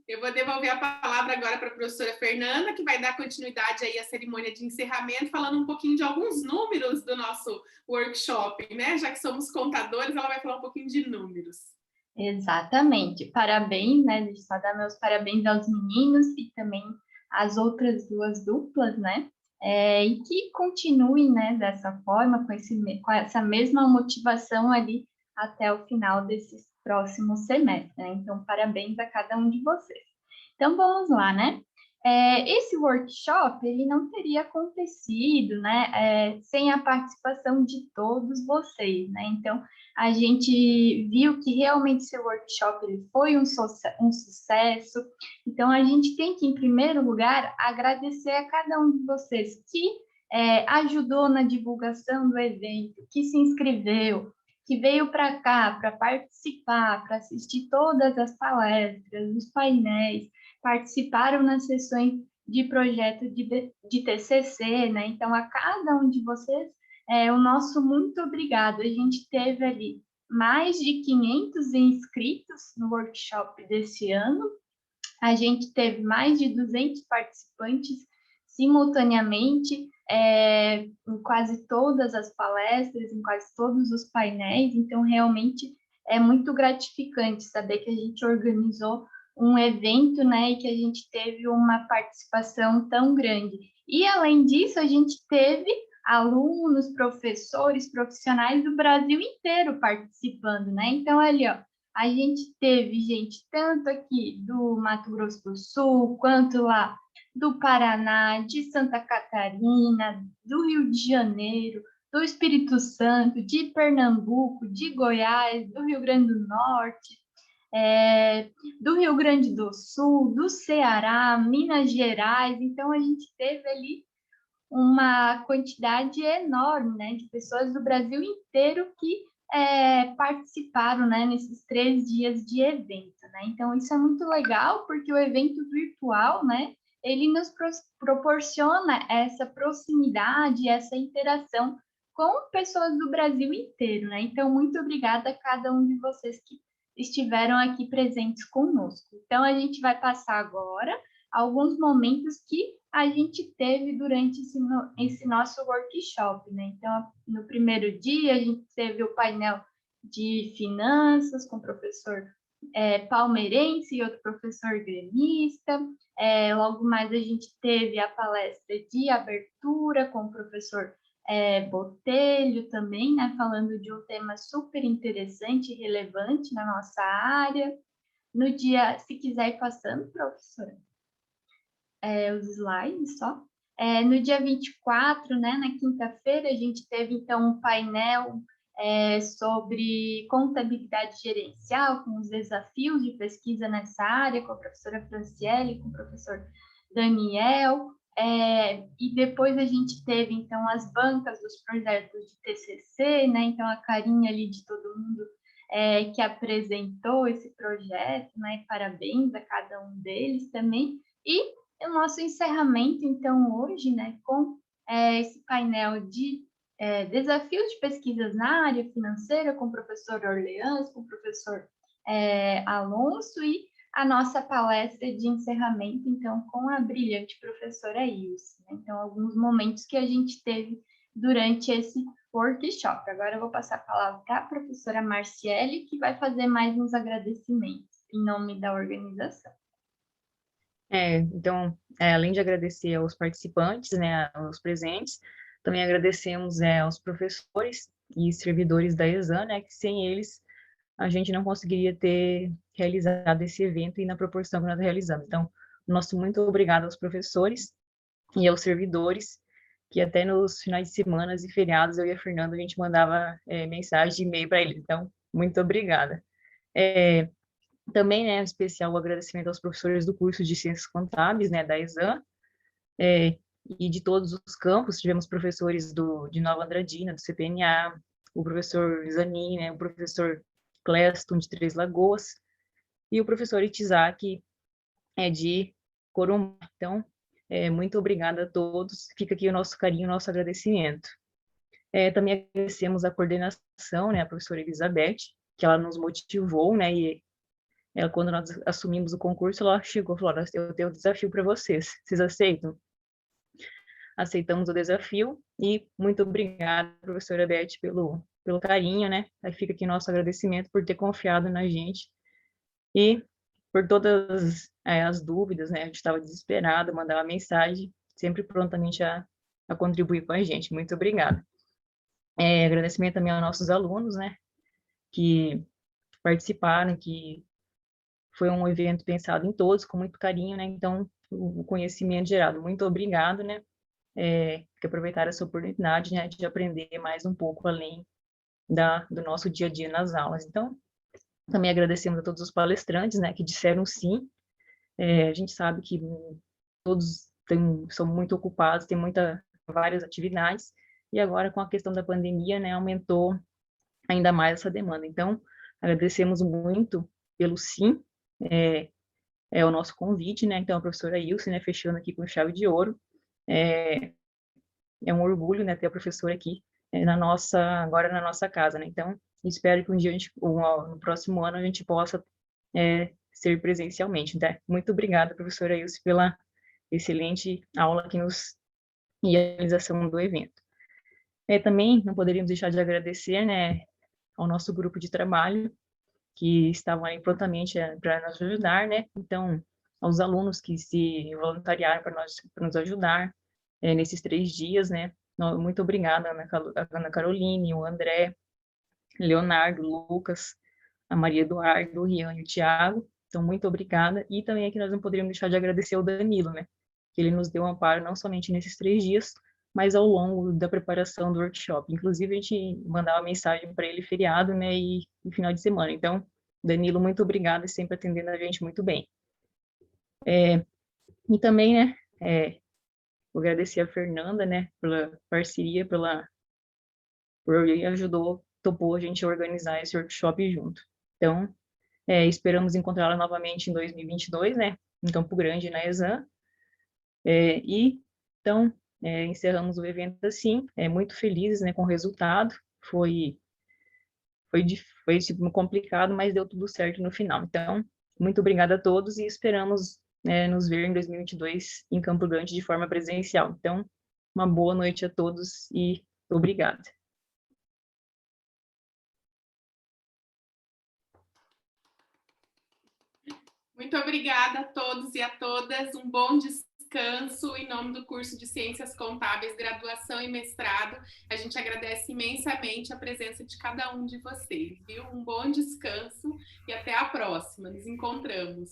Eu vou devolver a palavra agora para a professora Fernanda, que vai dar continuidade aí à cerimônia de encerramento, falando um pouquinho de alguns números do nosso workshop, né? Já que somos contadores, ela vai falar um pouquinho de números. Exatamente. Parabéns, né? Deixa eu só dar meus parabéns aos meninos e também às outras duas duplas, né? E que continuem, né, dessa forma, com essa mesma motivação ali até o final desses próximo semestre, né? Então, parabéns a cada um de vocês. Então, vamos lá, né? Esse workshop, ele não teria acontecido, né, sem a participação de todos vocês, né? Então, a gente viu que realmente esse workshop ele foi um sucesso. Então, a gente tem que, em primeiro lugar, agradecer a cada um de vocês que ajudou na divulgação do evento, que se inscreveu, que veio para cá para participar, para assistir todas as palestras, os painéis, participaram nas sessões de projeto de TCC, né? Então, a cada um de vocês, o nosso muito obrigado. A gente teve ali mais de 500 inscritos no workshop desse ano, a gente teve mais de 200 participantes simultaneamente, em quase todas as palestras, em quase todos os painéis, então realmente é muito gratificante saber que a gente organizou um evento, né, e que a gente teve uma participação tão grande. E além disso, a gente teve alunos, professores, profissionais do Brasil inteiro participando, né? Então ali, ó, a gente teve gente tanto aqui do Mato Grosso do Sul, quanto lá do Paraná, de Santa Catarina, do Rio de Janeiro, do Espírito Santo, de Pernambuco, de Goiás, do Rio Grande do Norte, do Rio Grande do Sul, do Ceará, Minas Gerais. Então, a gente teve ali uma quantidade enorme, né, de pessoas do Brasil inteiro que participaram, né, nesses 3 dias de evento, né? Então, isso é muito legal, porque o evento virtual, né, ele nos proporciona essa proximidade, essa interação com pessoas do Brasil inteiro, né? Então, muito obrigada a cada um de vocês que estiveram aqui presentes conosco. Então, a gente vai passar agora alguns momentos que a gente teve durante esse nosso workshop, né? Então, no primeiro dia, a gente teve o painel de finanças com o professor palmeirense e outro professor gremista. Logo mais, a gente teve a palestra de abertura com o professor Botelho também, né? Falando de um tema super interessante e relevante na nossa área. No dia, se quiser ir passando, professora, os slides só. No dia 24, né, na quinta-feira, a gente teve, então, um painel sobre contabilidade gerencial, com os desafios de pesquisa nessa área, com a professora Franciele, com o professor Daniel, e depois a gente teve, então, as bancas dos projetos de TCC, né, então, a carinha ali de todo mundo que apresentou esse projeto, né, parabéns a cada um deles também, e o nosso encerramento, então, hoje, né, com esse painel de desafios de pesquisas na área financeira, com o professor Orleans, com o professor Alonso, e a nossa palestra de encerramento, então, com a brilhante professora Ilse, né? Então, alguns momentos que a gente teve durante esse workshop. Agora eu vou passar a palavra para a professora Marciele, que vai fazer mais uns agradecimentos em nome da organização. Então, além de agradecer aos participantes, né, aos presentes, também agradecemos aos professores e servidores da ESAN, né, que sem eles a gente não conseguiria ter realizado esse evento e na proporção que nós realizamos. Então, nosso muito obrigado aos professores e aos servidores, que até nos finais de semana e feriados, eu e a Fernanda, a gente mandava mensagem de e-mail para eles. Então, muito obrigada. Também, né, especial o agradecimento aos professores do curso de Ciências Contábeis, né, da ESAN, e de todos os campos. Tivemos professores de Nova Andradina, do CPNA, o professor Zanin, né, o professor Cleston, de Três Lagoas, e o professor Itizak, de Corumbá. Então, muito obrigada a todos. Fica aqui o nosso carinho, o nosso agradecimento. Também agradecemos a coordenação, né, a professora Elizabeth, que ela nos motivou, né, e ela, quando nós assumimos o concurso, ela chegou e falou: eu tenho um desafio para vocês aceitam? Aceitamos o desafio e muito obrigada, professora Beth, pelo carinho, né? Aí fica aqui nosso agradecimento por ter confiado na gente e por todas as dúvidas, né? A gente estava desesperado, mandava mensagem, sempre prontamente a contribuir com a gente. Muito obrigada. Agradecimento também aos nossos alunos, né? Que participaram, que foi um evento pensado em todos, com muito carinho, né? Então, o conhecimento gerado. Muito obrigado, né? Que aproveitaram essa oportunidade, né, de aprender mais um pouco além do nosso dia a dia nas aulas. Então, também agradecemos a todos os palestrantes, né, que disseram sim. A gente sabe que todos são muito ocupados, tem várias atividades, e agora com a questão da pandemia, né, aumentou ainda mais essa demanda. Então, agradecemos muito pelo sim, o nosso convite, né, então a professora Ilse, né, fechando aqui com chave de ouro. É um orgulho, né, ter a professora aqui agora na nossa casa, né? Então, espero que um dia no próximo ano a gente possa ser presencialmente, né? Muito obrigada, professora Ilse, pela excelente aula e a realização do evento. Também não poderíamos deixar de agradecer, né, ao nosso grupo de trabalho, que estavam aí prontamente para nos ajudar, né? Então, aos alunos que se voluntariaram para nos ajudar nesses 3 dias, né? Muito obrigada, Ana Caroline, o André, Leonardo, Lucas, a Maria Eduardo, o Rian e o Thiago. Então, muito obrigada. E também aqui nós não poderíamos deixar de agradecer ao Danilo, né? Que ele nos deu um amparo não somente nesses 3 dias, mas ao longo da preparação do workshop. Inclusive, a gente mandava mensagem para ele feriado, né? E final de semana. Então, Danilo, muito obrigada e sempre atendendo a gente muito bem. E também, né? Vou agradecer a Fernanda, né? Pela parceria, topou a gente a esse workshop junto. Então, esperamos encontrá-la novamente em 2022, né? Em Campo Grande, na ESAN. Então, encerramos o evento assim, muito felizes, né, com o resultado. Foi tipo, complicado, mas deu tudo certo no final. Então, muito obrigada a todos e esperamos nos ver em 2022 em Campo Grande de forma presencial. Então, uma boa noite a todos e obrigada. Muito obrigada a todos e a todas. Um bom descanso em nome do curso de Ciências Contábeis, graduação e mestrado. A gente agradece imensamente a presença de cada um de vocês, viu? Um bom descanso e até a próxima. Nos encontramos.